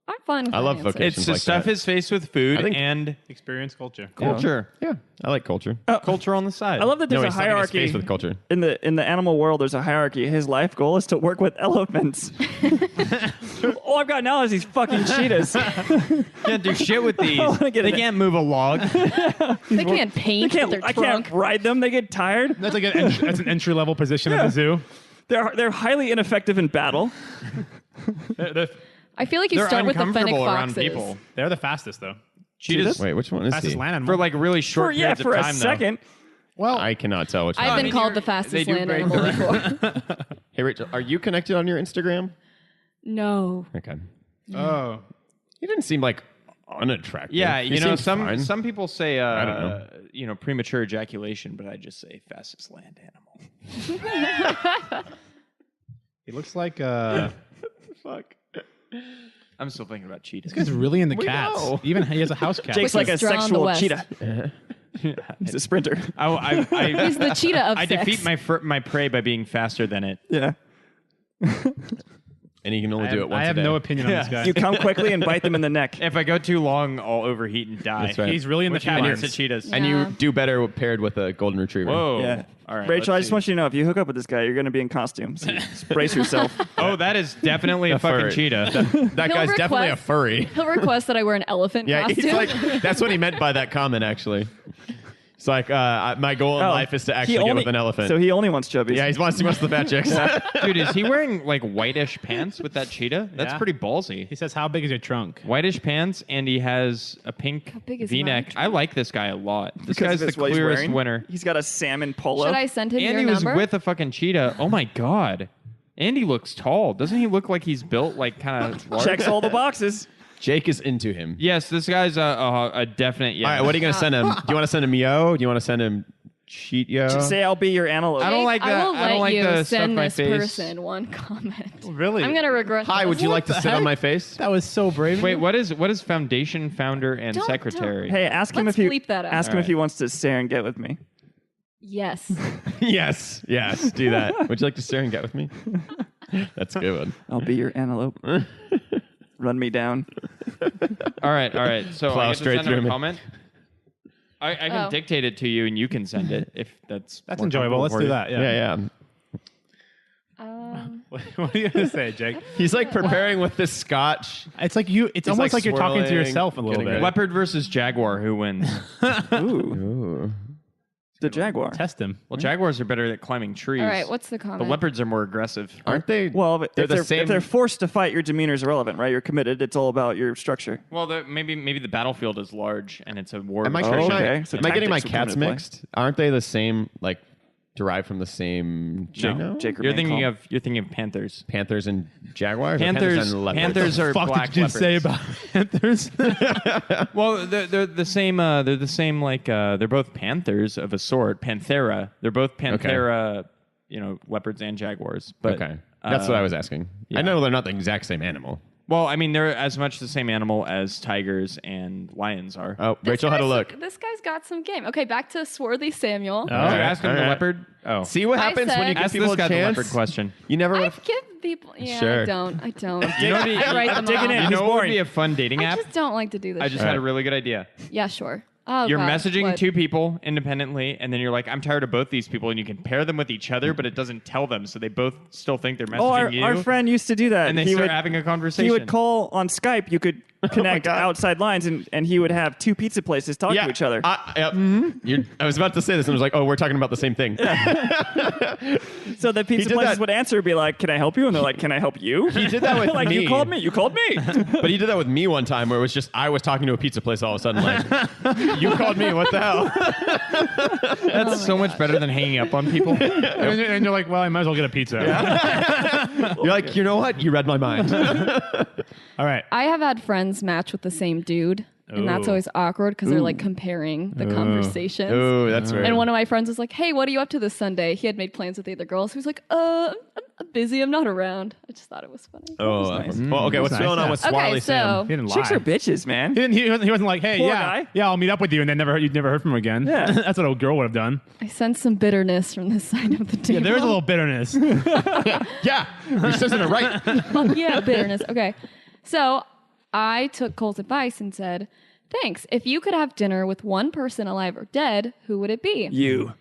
I'm fine with I that love answer. vocations It's to like stuff that. his face with food I think- and Experience culture. culture. Yeah, I like culture. Culture on the side. I love that there's No, a he's stuffing his hierarchy face with culture. in the animal world. There's a hierarchy. His life goal is to work with elephants. All I've got now is these fucking cheetahs. Can't do shit with these. wanna get They an- can't move a log. They can't paint with their I trunk. can't ride them. They get tired. That's like that's an entry level position in the zoo. They're highly ineffective in battle. I feel like you They're start with the fennec uncomfortable around foxes. people. They're the fastest though. Cheetahs Wait, which one is Fastest he? land animal. for like really short periods For of a time, though. second. I cannot tell which I've one. been mean, called the they fastest do land break animal the before. Hey, Rachel, are you connected on your Instagram? No. Okay. Oh, He didn't seem like unattractive. Yeah, He you know, seems fine. some people say, I don't know. you know, premature ejaculation, but I just say fastest land animal. he looks like Fuck. I'm still thinking about cheetahs. he's really into We cats. know. Even he has a house cat. Jake's Which like a is drawn the sexual West. cheetah. He's a sprinter. He's the cheetah of I sex. defeat my prey by being faster than it. Yeah. And he can only do it once I have a day. no opinion on this guy. You come quickly and bite them in the neck. If I go too long, I'll overheat and die. That's right. He's really in the Which happens felines. to cheetahs. And you Yeah. do better paired with a golden retriever. Whoa. Yeah. All right. Rachel, I let's just see. want you to know if you hook up with this guy, you're going to be in costume. So just brace yourself. Oh, that is definitely a fucking furry. cheetah. That He'll guy's definitely a request- furry. He'll request that I wear an elephant Yeah, costume. he's like, that's what he meant by that comment, actually. It's like, my goal in life is to actually get with an elephant. So he only wants chubbies. yeah, he wants the fat chicks. Dude, is he wearing like whitish pants with that cheetah? That's Yeah. pretty ballsy. He says, "How big is your trunk?" Whitish pants, and he has a pink big is V-neck. mine? I like this guy a lot. This Because guy's of the his- what he's clearest wearing. winner. He's got a salmon polo. Should I send him Andy your was number? with a fucking cheetah. Oh my god. Andy looks tall. Doesn't he look like he's built like kind of large? Checks all the boxes. Jake is into him. Yes, this guy's a definite yes. All right, what are you going to send him? Do you want to send him yo? Do you want to send him cheat yo? Just say I'll be your antelope. I don't like I that. will I don't let like you the send stuff my this face. person one comment. Really? I'm gonna regret. Hi, would this. you like to the sit on heck? my face? That was so brave. Wait, what is foundation, founder, and Don't- secretary? Hey, ask him Let's if bleep that out. ask him All if he wants to stare and get with me. Yes. yes, do that. Would you like to stare and get with me? That's a good one. I'll be your antelope. Run me down. All right. So Plow I get to straight send him through a me. comment. I can Oh. dictate it to you, and you can send it if that's That's more enjoyable. Let's comfortable do for you. that. Yeah, What are you gonna say, Jake? He's like preparing with this scotch. It's like you. It's almost like you're talking to swirling, yourself a little getting bit. ready. Leopard versus jaguar, who wins? Ooh, Ooh. the jaguar. Test him. Well, jaguars are better at climbing trees. All right. What's the The comment? leopards are more aggressive. Aren't they? Well, they're if the they're, same. if they're forced to fight, your demeanor is irrelevant, right? You're committed. It's all about your structure. Well, maybe the battlefield is large and it's a war. Am I, Oh, getting okay. my, So am I getting my tactics will come cats into play. mixed? Aren't they the same? Like derived from the same No. Jake You're remain thinking calm. you're thinking of panthers. Panthers and jaguars. Or Panthers and leopards? panthers are Fuck black did you leopards. say about panthers? Well, they're the same. They're the same. Like they're both panthers of a sort. Panthera. They're both panthera. You know, leopards and jaguars. But Okay, that's what I was asking. yeah. I know they're not the exact same animal. Well, I mean, they're as much the same animal as tigers and lions are. Oh, This Rachel had a guy's- look. This guy's got some game. Okay, back to Swarthy Samuel. Did you right, ask him all the right. leopard? Oh, See what I happens when you said- give ask people this a guy the chance. leopard question. You never. I would've- give people. Yeah, Sure. I don't. You know what would be, I write I'm them digging off. in. you know what would boring. be a fun dating I app? just don't like to do this. I just shit. had a really good idea. Yeah, sure. Oh, You're God. messaging What? two people independently, and then you're like, I'm tired of both these people, and you can pair them with each other, but it doesn't tell them, so they both still think they're messaging Oh, our, you. our friend used to do that. and they he start would, having a conversation. he would call on Skype. You could connect God. outside lines, and he would have two pizza places talk to each other. Yep. I was about to say this, and I was like, "Oh, we're talking about the same thing." So the pizza did places that- would answer, be like, "Can I help you?" And they're like, "Can I help you?" He did that with like, me. "You called me. You called me." But he did that with me one time, where it was just I was talking to a pizza place all of a sudden, like, "You called me. What the hell?" That's so much better than hanging up on people. and you're like, well, I might as well get a pizza. You're like, you know what? You read my mind. All right. I have had friends match with the same dude. And that's Ooh. always awkward because they're like comparing the conversations. Oh, that's right. And one of my friends was like, "Hey, what are you up to this Sunday?" He had made plans with the other girls. He was like, I'm busy. I'm not around." I just thought it was funny. Oh, nice. well, okay. What's That's going nice, on with Okay, Swarley Sam? He didn't lie. Chicks are bitches, man. He wasn't like, hey, Poor yeah, guy. I'll meet up with you, and then you'd never heard from him again. Yeah. That's what a girl would have done. I sense some bitterness from this side of the table. Yeah, there is a little bitterness. Yeah, he says it right. Fuck yeah, bitterness. Okay. So I took Cole's advice and said, "Thanks. If you could have dinner with one person alive or dead, who would it be?" You.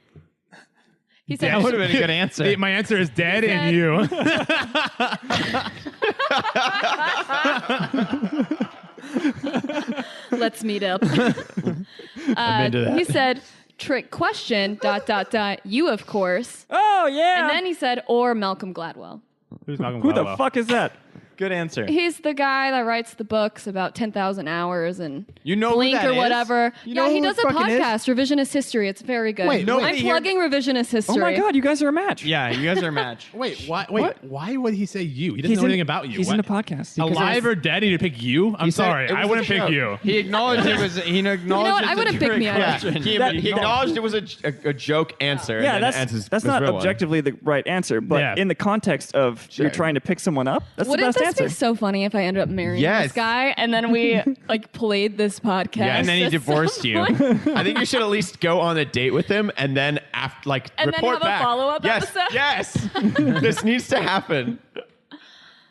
He said, That would have been a good answer. My answer is dead Dead. and you. "Let's meet up." into that. He said, "Trick question, ... You, of course." Oh, yeah. And then he said, "Or Malcolm Gladwell." Who's Malcolm Who the Gladwell? fuck is that? Good answer. He's the guy that writes the books about 10,000 hours and You know who Blink that or is? whatever. You know Yeah, he who does it a fucking is? podcast, Revisionist History. It's very good. Wait, I'm nobody plugging Revisionist History. Oh, my God. You guys are a match. Yeah, you guys are a match. Wait, why would he say you? He doesn't He's know in- anything about you. He's What? in a podcast. Alive or dead, and you pick you? I'm said sorry. it was I a wouldn't pick joke. you. He acknowledged it was. He acknowledged. what? I it's a would've picked trick me out. Yeah, question. he acknowledged it was a joke answer. Yeah, and then that's not real one. objectively the right answer, but Yeah. in the context of you're trying to pick someone up, that's Wouldn't the best this answer. be so funny if I ended up marrying Yes. this guy and then we like played this podcast? Yeah, and then he at some divorced you. point? I think you should at least go on a date with him and then And then report have a back. follow-up yes, episode? Yes, this needs to happen.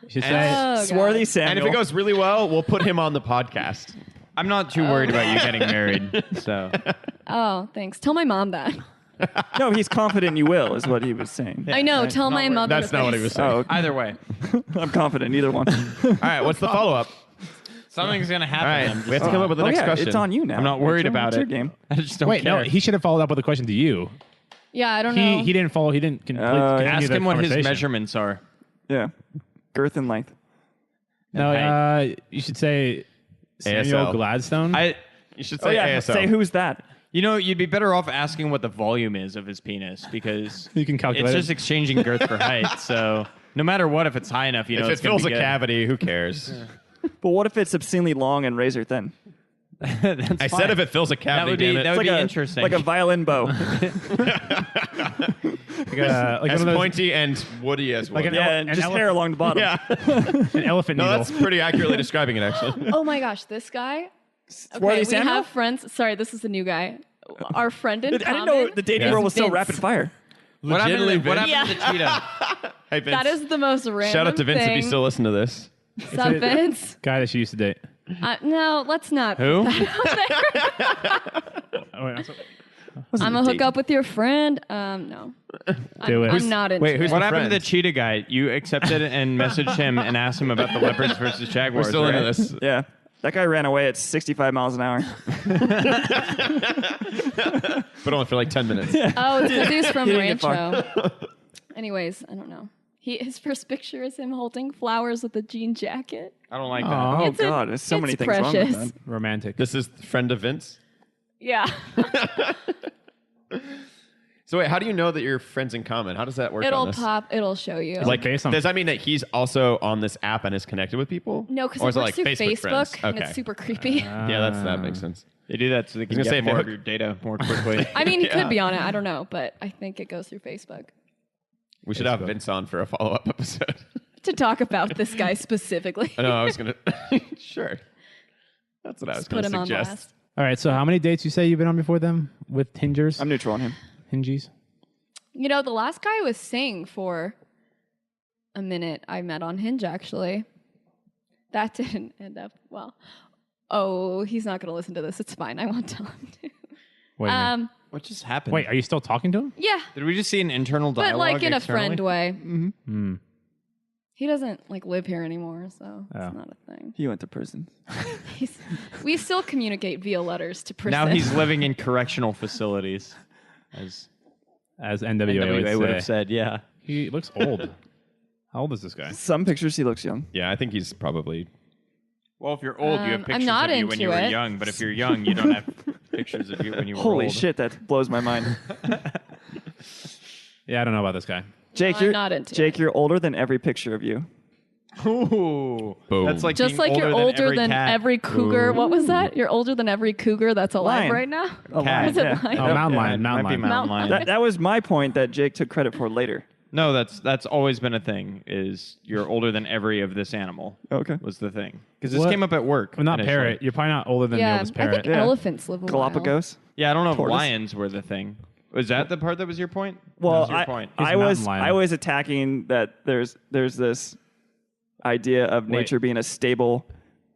You should And- say, Oh, Swarthy God. Samuel. And if it goes really well, we'll put him on the podcast. I'm not too worried about you getting married. So Oh, thanks. Tell my mom that. No, he's confident you will, is what he was saying. I know. Tell my mother. That's not what he was saying. Oh, okay. either way, I'm confident, either one. All right, what's the follow up? something's gonna All happen. right, we have to come up with the Oh, next yeah, question. it's on you now. I'm not worried It's your- about it's it. your game. I just don't wait, care. no, he should have followed up with a question to you. Yeah, I don't know. He didn't follow. He didn't complete. continue Ask the him what his conversation. measurements are. Yeah. Girth and length. No, height. you should say Samuel ASL. Gladstone. You should Oh, say yeah. ASL. Say who's that? You know, you'd be better off asking what the volume is of his penis because You can calculate it's it. just exchanging girth for height. So no matter what, if it's high enough, you know If it it's gonna fills be a good. cavity, who cares? But what if it's obscenely long and razor thin? That's I fine. said if it fills a that cavity, would be damn it. that would Like be a, interesting. Like a violin bow. like one as of those- pointy and woody as well. Like an Yeah, and An just elephant. hair along the bottom. yeah. an elephant No, needle. that's pretty accurately describing it, actually. Oh my gosh, this guy. Swarthy Okay, we Samuel? have friends. Sorry, this is a new guy. Our friend in I didn't common. know the dating Yeah. world was so Vince. rapid fire. what happened, Legitimately, what Vince. happened to the cheetah? Hey, Vince. That is the most random Shout out to Vince thing. if you still listen to this. What's up, Vince? Guy that she used to date. No, let's not. Who? Oh, wait, I'm sorry. I'm gonna hook up with your friend. No. Do it. I'm not into wait, who's it. What the happened to the friend? cheetah guy? You accepted it and messaged him and asked him about the leopards versus jaguars. We're still right? into this. Yeah. That guy ran away at 65 miles an hour. But only for like 10 minutes. Oh, it's 'cause he's from He didn't get far. Rancho. Anyways, I don't know. His first picture is him holding flowers with a jean jacket. I don't like that. Aw. Oh, It's a- God. There's so it's many things wrong precious. with that. Romantic. This is the friend of Vince. Yeah. So wait, how do you know that you're friends in common? How does that work on It'll this? pop. It'll show you. Like, based on- does that mean that he's also on this app and is connected with people? No, because Or it is it works like through Facebook, friends? Facebook, and Okay. it's super creepy. Yeah, that makes sense. They do that so they can gonna get say if they more of hook- your data more quickly. I mean, he Yeah. could be on it. I don't know, but I think it goes through Facebook We should have Vince on for a follow-up episode. to talk about this guy specifically. I know, I was going to... Sure. That's what I was Just going put to him on suggest. blast. All right. So how many dates you say you've been on before them with Hingers? I'm neutral on him. Hingies. You know, the last guy I was saying for a minute I met on Hinge, actually. That didn't end up well. Oh, he's not going to listen to this. It's fine. I won't tell him to. Wait, a minute. What just happened? Wait, are you still talking to him? Yeah, Did we just see an internal dialogue? but like in a externally? friend way. Hmm. He doesn't like live here anymore, so Oh. it's not a thing. He went to prison. We still communicate via letters to prison. Now he's living in correctional facilities, as As NWA, NWA would have say. said. Yeah. He looks old. How old is this guy? Some pictures he looks young. Yeah, I think he's probably... Well, if you're old, you have I'm pictures not of you when you into were it. young. But if you're young, you don't have pictures of you when you were Holy old. shit, that blows my mind. Yeah, I don't know about this guy. Jake, I'm you're not into Jake, it. you're older than every picture of you. Ooh. Boom. That's like Just being like you're older every than cat. every cougar. What was that? You're older than every cougar that's alive Lion. right now. A Cat. lion, Was it yeah. lion? Oh, mountain lion, Might mountain be lion. mountain lion. That was my point that Jake took credit for later. No, that's always been a thing. Is you're older than every of this animal? Okay. Was the thing because this What? came up at work. Well, not initially. parrot. You're probably not older than the Yeah, oldest I parrot. think Yeah. elephants live a while. Galapagos. Yeah, I don't know if Tortoise. lions were the thing. Was that the part that was your point? Well, That was your point. He's I a was mountain lion. I was attacking that there's this idea of nature being a stable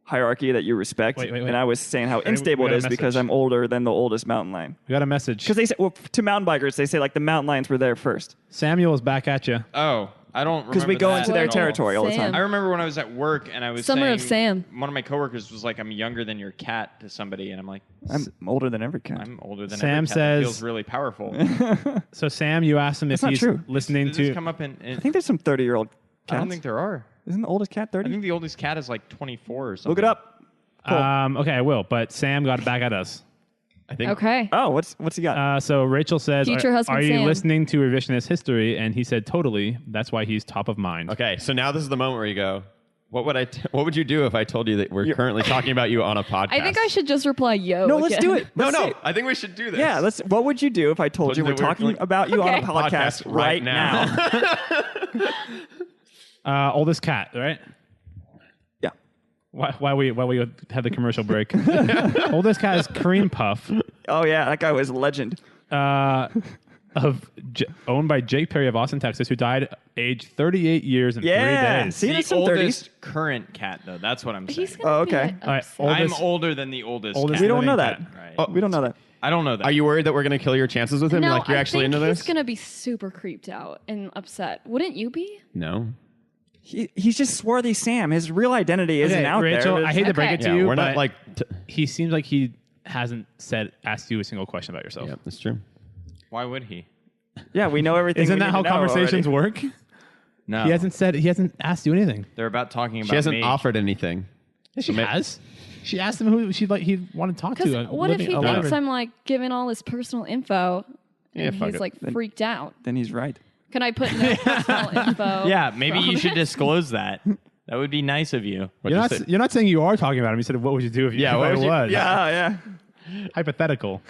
hierarchy that you respect, Wait. and I was saying how unstable we it got a is because message. I'm older than the oldest mountain lion. We got a message. Because they say, well, to mountain bikers, they say like the mountain lions were there first Samuel is back at you. Oh, I don't because we remember go that into their at all. territory all the Sam. time. I remember when I was at work and I was Summer saying, of Sam. One of my coworkers was like, "I'm younger than your cat" to somebody, and I'm like, I'm older than every cat. "I'm older than Sam every cat." That says- feels really powerful. So Sam, you asked him if That's not he's true. listening Does this to. come up in? I think there's some 30-year-old cats. I don't think there are. Isn't the oldest cat I 30? think the oldest cat is like 24 or something. Look it up. Cool. Okay, I will. But Sam got back at us. I think. Okay. Oh, what's he got? So Rachel says, Future "Are, husband are you Sam. listening to revisionist history?" And he said, "Totally. That's why he's top of mind." Okay, so now this is the moment where you go, what would you do if I told you that we're currently talking about you on a podcast? I think I should just reply yo. No, let's again. do it. No, Let's no. see. I think we should do this. Yeah, what would you do if I told you we're that we're talking like- about you on a Okay. podcast right now? Oldest cat, right? Yeah. While we have the commercial break. Oldest cat is Cream Puff, Oh yeah, that guy was a legend. owned by Jake Perry of Austin, Texas, who died age 38 years and 3 Yeah. days. See, The there's some 30s. oldest current cat, though. That's what I'm saying. He's gonna Oh, okay. Be All right, upset. old- I'm oldest- older than the oldest. oldest cat. We don't know living that. cat. Right. We don't know that. I don't know that. Are you worried that we're going to kill your chances with him? No, Like you're I actually think into he's this? gonna be super creeped out and upset. Wouldn't you be? No. He's just swarthy Sam. His real identity isn't Okay, out Rachel, there. I hate to break Okay. it to Yeah, you, we're but not like. he seems like he hasn't asked you a single question about yourself. Yeah, that's true. Why would he? Yeah, we know everything. Isn't we that need how to know conversations already. work? No. He hasn't asked you anything. They're about talking about She hasn't me. offered anything. She has. She asked him who he wanted to talk to. Because what if he alive. thinks I'm like giving all this personal info Yeah, and fuck he's it. like freaked out? Then he's right. Can I put no personal info? Yeah, maybe you should from it? disclose that. That would be nice of you. What'd you say? You're not saying you are talking about him. You said, "What would you do if you Yeah, knew what I would you- was?" Yeah. Hypothetical.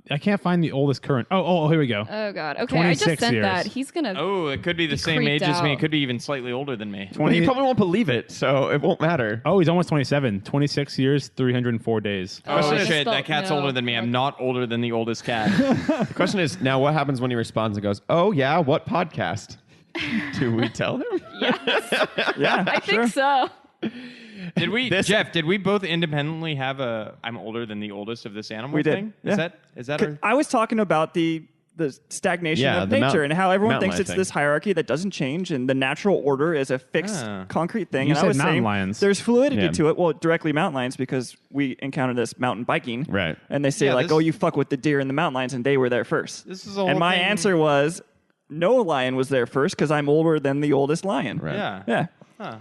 I can't find the oldest current. Oh, here we go. Oh God. Okay, I just 26 sent years. that. He's gonna. Oh, it could be the Be same age creeped as me. It out. could be even slightly older than me. Well, you probably won't believe it, so it won't matter. Oh, he's almost 27. 26 years, 304 days. Oh, I shit, just that cat's don't older know. than me. I'm not older than the oldest cat. The question is now what happens when he responds and goes, "Oh yeah, what podcast?" Do we tell him? Yeah. I think so. Did we, Jeff, did we both independently have a I'm older than the oldest of this animal We did, thing? yeah. Is that our... I was talking about the stagnation Yeah, of the nature and how everyone mountain thinks lion it's thing. this hierarchy that doesn't change and the natural order is a fixed Ah. concrete thing. You and I said was mountain saying lions. there's fluidity Yeah. to it. Well, directly mountain lions because we encountered this mountain biking. Right. And they say Yeah, like, this- oh, you fuck with the deer and the mountain lions and they were there first. This is a and whole my thing- answer was no lion was there first because I'm older than the oldest lion. Right. Yeah. Yeah. Huh.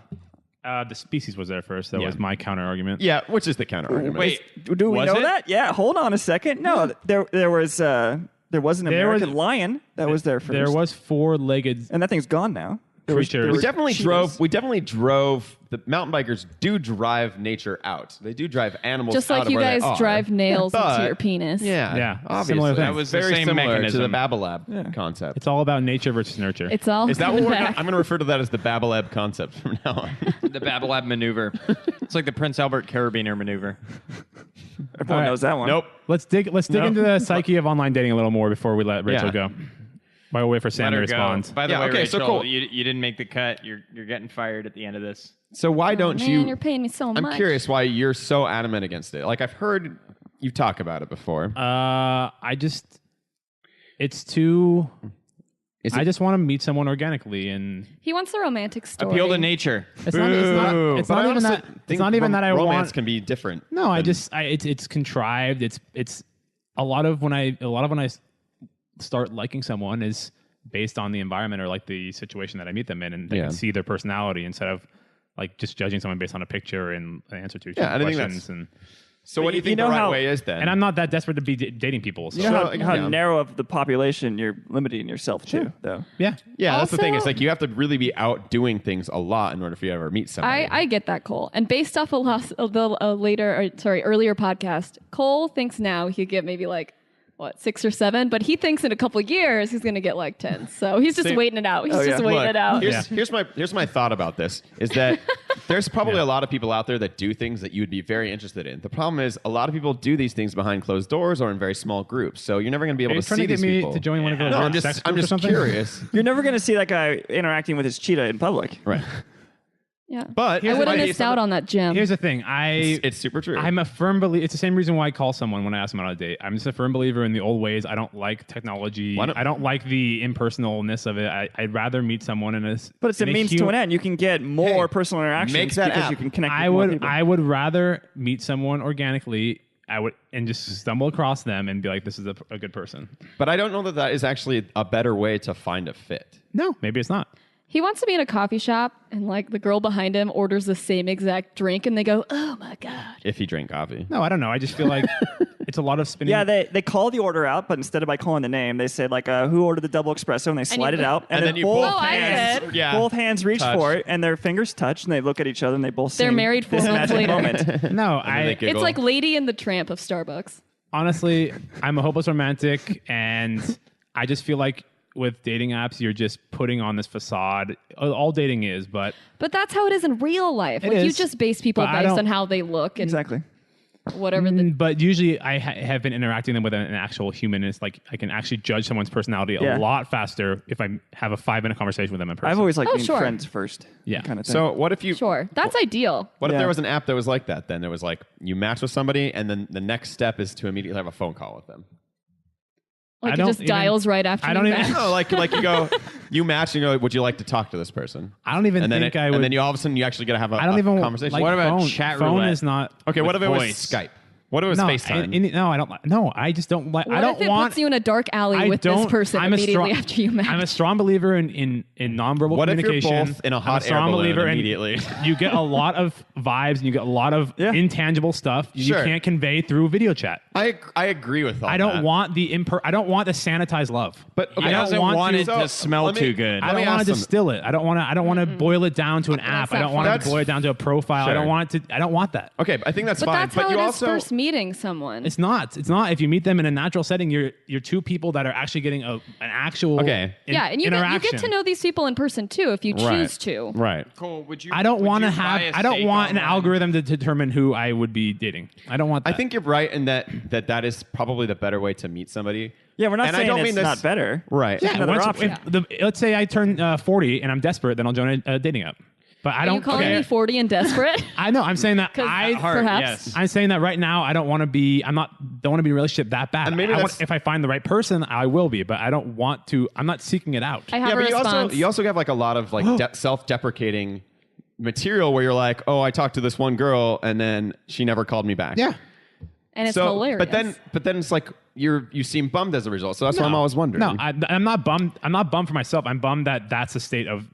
The species was there first. That Yeah. was my counter argument. Yeah, which is the counter argument. Wait, Do we was know it? that? Yeah. Hold on a second. No, there was an There was- American lion that was there first. There was four-legged. and that thing's gone now. Creatures. We definitely cheetahs. drove. The mountain bikers do drive nature out. They do drive animals Just out like of you where they guys are. drive nails But- into your penis. Yeah, Yeah, obviously. similar thing. That was the very same similar mechanism. to the Babalab concept. It's all about nature versus nurture. It's all Is that what coming we're gonna, back. I'm going to refer to that as the Babalab concept from now on. The Babalab maneuver. It's like the Prince Albert Carabiner maneuver. Everyone All right. knows that one. Nope. Let's dig into the psyche of online dating a little more before we let Rachel Yeah. go. While we wait for Sam Let to her go. respond. By the Yeah, way, okay, so Rachel, cool. you didn't make the cut. You're getting fired at the end of this. So why don't Man, you? you're paying me so I'm much. curious why you're so adamant against it. Like I've heard you talk about it before. It's too. Is I it- just want to meet someone organically, and He wants a romantic story. Appeal to nature. it's not. It's not, Boo. it's But not I even also that. It's think not even that I romance want. can be different. No, than- it's contrived. It's a lot of when I start liking someone is based on the environment or like the situation that I meet them in, and I Yeah. can see their personality instead of like just judging someone based on a picture and an answer to Yeah, I think questions. So what do you think you know the right how- way is then? And I'm not that desperate to be dating people. So. You know So, how yeah. narrow of the population you're limiting yourself to, though. Yeah. Yeah, that's the thing. Also- It's like you have to really be out doing things a lot in order for you to ever meet somebody. I get that, Cole. And based off of the earlier podcast, Cole thinks now he could get maybe like 6 or 7, but he thinks in a couple of years he's going to get like 10. So he's just waiting it out. He's just waiting Look, it out. Here's my thought about this is that there's probably a lot of people out there that do things that you would be very interested in. The problem is a lot of people do these things behind closed doors or in very small groups. So you're never going to be Are able you to trying see to get these me people. to join one of those No, I'm sex just groups or something? curious. You're never going to see that guy interacting with his cheetah in public. Right. Yeah. But I would have missed out on that gym. Here's the thing. It's super true. I'm a firm believer. It's the same reason why I call someone when I ask them out on a date. I'm just a firm believer in the old ways. I don't like technology. I don't like the impersonalness of it. I'd rather meet someone in a. But it's a means to an end. You can get more personal interactions make that because app. you can connect with more people. I would rather meet someone organically. And just stumble across them and be like, this is a good person. But I don't know that is actually a better way to find a fit. No, maybe it's not. He wants to be in a coffee shop and like the girl behind him orders the same exact drink and they go, oh my God. If he drank coffee. No, I don't know. I just feel like it's a lot of spinning. Yeah, they call the order out, but instead of by calling the name, they say like, who ordered the double espresso, and they slide it out, and then you both both hands, hands- both hands reach touch. for it, and their fingers touch, and they look at each other, and they both They're sing married 4 this months magic later. moment. No, they It's giggle. like Lady and the Tramp of Starbucks. honestly, I'm a hopeless romantic, and I just feel like with dating apps, you're just putting on this facade. All dating is, but But that's how it is in real life. It Like you is, just base people but I based don't- on how they look and Exactly. whatever the but usually I have been interacting them with an actual human. It's like I can actually judge someone's personality Yeah. a lot faster if I have a 5-minute conversation with them in person. I've always liked Oh, being sure. friends first. Yeah. Kind of thing. So what if you Sure. That's ideal. What if Yeah. there was an app that was like that? Then it was like you match with somebody, and then the next step is to immediately have a phone call with them. Like I it don't just even- dials right after I you don't even- match. No, like you go, you match, and you go, would you like to talk to this person? I don't even And then think it, I would. and then you all of a sudden you actually got to have a, I don't a even conversation. like What about phone. chat Phone roulette? is not. Okay, what if it was voice? Skype? What if it was No, FaceTime? no, I don't. No, I just don't like. What I don't if it want. puts you in a dark alley I with this don't- person I'm a immediately strong- after you match? I'm a strong believer in nonverbal What if you're communication. both in a I'm hot air strong balloon believer in immediately? you get a lot of vibes and you get a lot of Yeah. intangible stuff Sure. you can't convey through video chat. I agree with all I don't that. want the I don't want the sanitized love. But I okay, He don't doesn't want want to- it So, to smell let me- too good. I Let me don't want ask to them. distill it. I don't want to boil it down to an app. I not don't want fun. to boil it down to a profile. I Sure. don't want it to. I don't want that. Okay, I think that's but fine. that's but how you it is also first meeting someone. It's not. It's not. If you meet them in a natural setting, you're two people that are actually getting an actual yeah, and you interaction. get to know these people in person too if you choose to. right. Cole, would you? I don't would want to you buy have. a I don't steak want an online? algorithm to determine who I would be dating. I don't want that. I think you're right in that is probably the better way to meet somebody. Yeah, we're not And I saying don't it's mean this- not better. Right. Yeah. another option. Let's say I turn 40 and I'm desperate, then I'll join a dating app. But I Are don't. you calling okay. me 40 and desperate? I know. I'm saying that 'Cause I. Heart, perhaps. yes. I'm saying that right now. I don't want to be. Don't want to be in a relationship that bad. And maybe I want, that's- if I find the right person, I will be. But I don't want to. I'm not seeking it out. I have Yeah, a but response. you also have like a lot of like self-deprecating material where you're like, oh, I talked to this one girl and then she never called me back. Yeah. and it's so, hilarious. But then it's like you seem bummed as a result. So that's what I'm always wondering. No, I'm not bummed. I'm not bummed for myself. I'm bummed that that's the state of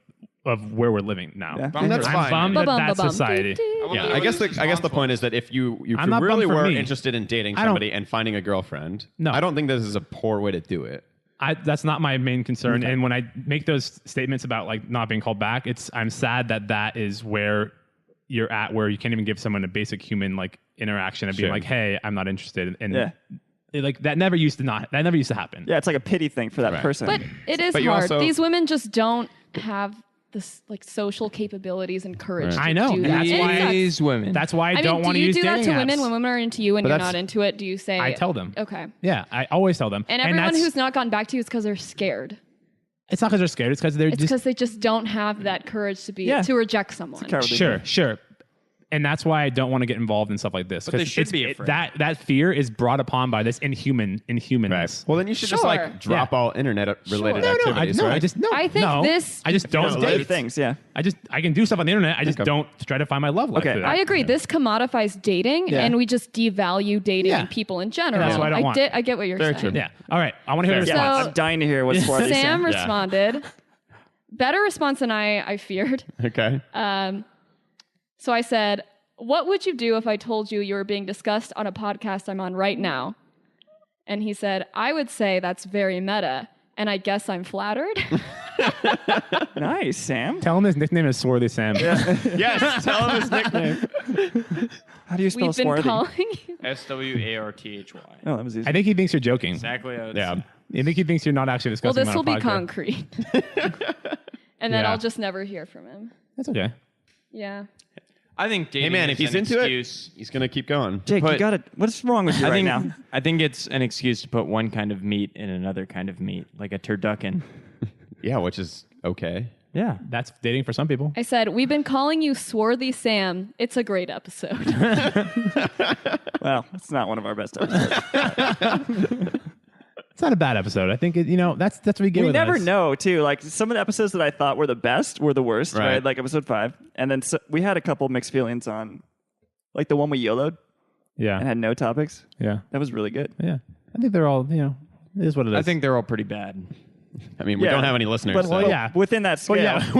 where we're living now. Yeah. And that's I'm fine. bummed that Ba-bum, that's ba-bum. society. Yeah, I guess the point is that if you I'm not really bummed for were me. interested in dating I don't- somebody and finding a girlfriend, No. I don't think this is a poor way to do it. That's not my main concern. And when I make those statements about like not being called back, I'm sad that is where you're at, where you can't even give someone a basic human like interaction and being Sure. like, hey, I'm not interested. And Yeah. like that never used to happen. Yeah, it's like a pity thing for that Right. person. But it is But you hard. also- These women just don't have this like social capabilities and courage. Right. To I know. do That's that. why- It sucks. These women. That's why I, I don't mean, want do to you use do that dating to women apps. when women are into you and But you're that's- not into it? Do you say? I tell them. Okay. Yeah, I always tell them. And everyone that's- who's not gotten back to you is because they're scared. it's not because they're scared. It's because they're It's just because they just don't have that courage to be Yeah. to reject someone. Cowardly sure, move. sure. And that's why I don't want to get involved in stuff like this. But they 'cause should it's- be afraid. that fear is brought upon by this inhumanness. Well, then you should just Sure. like drop Yeah. all internet related Sure. activities, I right? just no. I think no. this- I just don't No, Other date. things, yeah. I can do stuff on the internet. I just Okay. don't try to find my love life. Okay. through that. I agree. This commodifies dating, Yeah. and we just devalue dating Yeah. and people in general. that's what I don't want. I get what you're Very saying. true. Yeah. All right. I want to hear your So- response. I'm dying to hear what Swarthy's Sam saying. responded. Better response than I feared. Okay. So I said, what would you do if I told you you were being discussed on a podcast I'm on right now? And he said, I would say that's very meta, and I guess I'm flattered. Nice, Sam. Tell him his nickname is Swarthy Sam. Yes, tell him his nickname. How do you spell We've been swarthy? calling you. SWARThy. Oh, that was easy. I think he thinks you're joking. Exactly. How it's Yeah. I think he thinks you're not actually Well, discussing this him will on a be podcast. concrete. And then Yeah. I'll just never hear from him. That's okay. Yeah. I think dating Hey, man, is if he's an into excuse. it, he's going to keep going. Jake, you But- got it. What's wrong with you right now? I think it's an excuse to put one kind of meat in another kind of meat, like a turducken. Yeah, which is okay. Yeah. That's dating for some people. I said, we've been calling you Swarthy Sam. It's a great episode. Well, it's not one of our best episodes. It's not a bad episode. I think that's what we get We with never us. know, too. Like, some of the episodes that I thought were the best were the worst, Right. right? Like episode 5. And then we had a couple mixed feelings on, like, the one we YOLO'd Yeah. and had no topics. Yeah. That was really good. Yeah. I think they're all, it is what it is. I think they're all pretty bad. I mean, we Yeah. don't have any listeners. But so. yeah. within that scale. Well, yeah,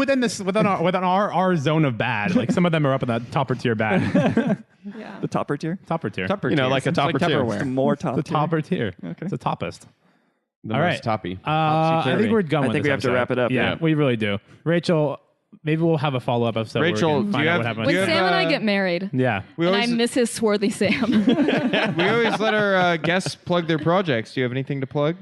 within our zone of bad, like some of them are up in the topper tier bad. Yeah. The topper tier? Topper tier. Tupper You know, tier. like a It's topper tier. Tupperware. More top The tier. topper tier. Okay. It's the toppest. The All most right. toppy. I think we're going I with think this we have to episode. wrap it up, Yeah, yeah. we really do. Rachel, maybe we'll have a follow-up episode. Rachel, where we can do find you out have- what happened. When you have, Sam and I get married, Yeah. We and I always, miss his Swarthy Sam. we always let our guests plug their projects. Do you have anything to plug?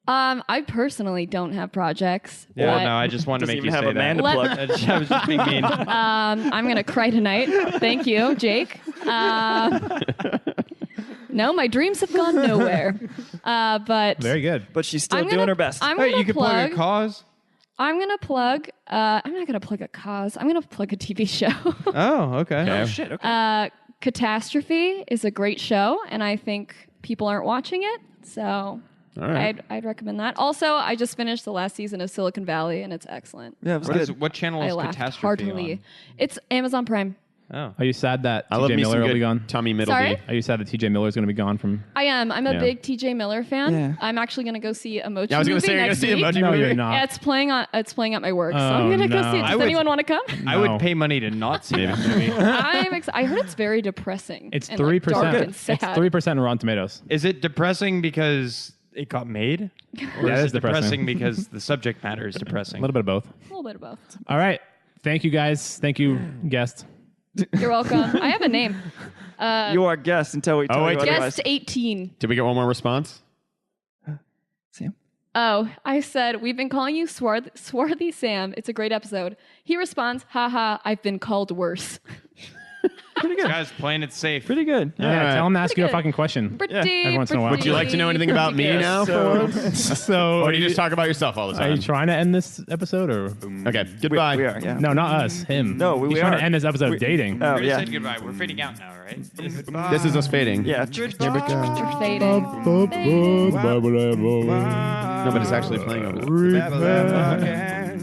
I personally don't have projects. Yeah, but, no, I just wanted to Doesn't make you even have say a man that. to plug. I was just being mean. I'm going to cry tonight. Thank you, Jake. No, my dreams have gone nowhere. But Very good. But she's still I'm doing gonna- her best. I'm Hey, going you to can plug plug. a cause. I'm going to plug. I'm not going to plug a cause. I'm going to plug a TV show. Oh, okay. Okay. Shit, okay. Catastrophe is a great show, and I think people aren't watching it. So All right. I'd recommend that. Also, I just finished the last season of Silicon Valley, and it's excellent. Yeah, it was What, good. what channel I is laughed Catastrophe heartily. on? It's Amazon Prime. Oh. Are you sad that I love TJ me Miller some will be good gone? Tommy Middleby. Sorry? Are you sad that TJ Miller is going to be gone from? I am. I'm a Yeah. big TJ Miller fan. Yeah. I'm actually going to go see Emoji Yeah, I was going Movie to say, you're going to next see week. Emoji No, Movie? you're not. Yeah, it's playing at my work, so Oh, I'm gonna go no. see it. I Does would- anyone want to come? I would No. pay money to not see that movie. I heard it's very depressing. It's and, like, 3%. dark and sad. It's 3% Rotten Tomatoes. Is it depressing because it got made? Or Yeah, is it it is depressing. because the subject matter is A depressing? little bit of both. A little bit of both. All right. Thank you guys. Thank you, guest. You're welcome. I have a name. You are guest until we tell wait, you otherwise. Guest 18. Did we get one more response? Sam? Oh, I said, we've been calling you Swarthy Sam. It's a great episode. He responds, haha, I've been called worse. Pretty good. Guys, playing it safe. Pretty good. Yeah, All right. tell him to ask you a good. fucking question. Pretty, Every once in a while. Would you like to know anything about me Yeah, now so- for once? So, Or do you just talk about yourself all the are you time? trying to end this episode or? Okay, goodbye. We are, yeah. No, not us. Him. No, we He's trying are. to end this episode of dating. Oh, We yeah. said goodbye. We're fading out now, right? This is us fading. Yeah. You're fading. Nobody's actually playing over there.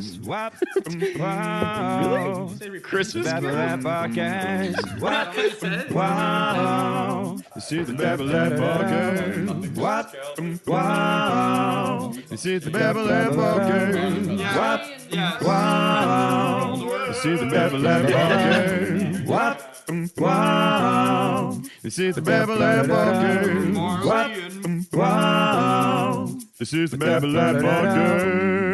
Christmas. This is the Babylon Podcast. Wow. This is the Babylon Podcast. Wow. This is the Babylon Podcast. Wow. This is the Babylon Podcast. Wow. This is the Babylon Podcast.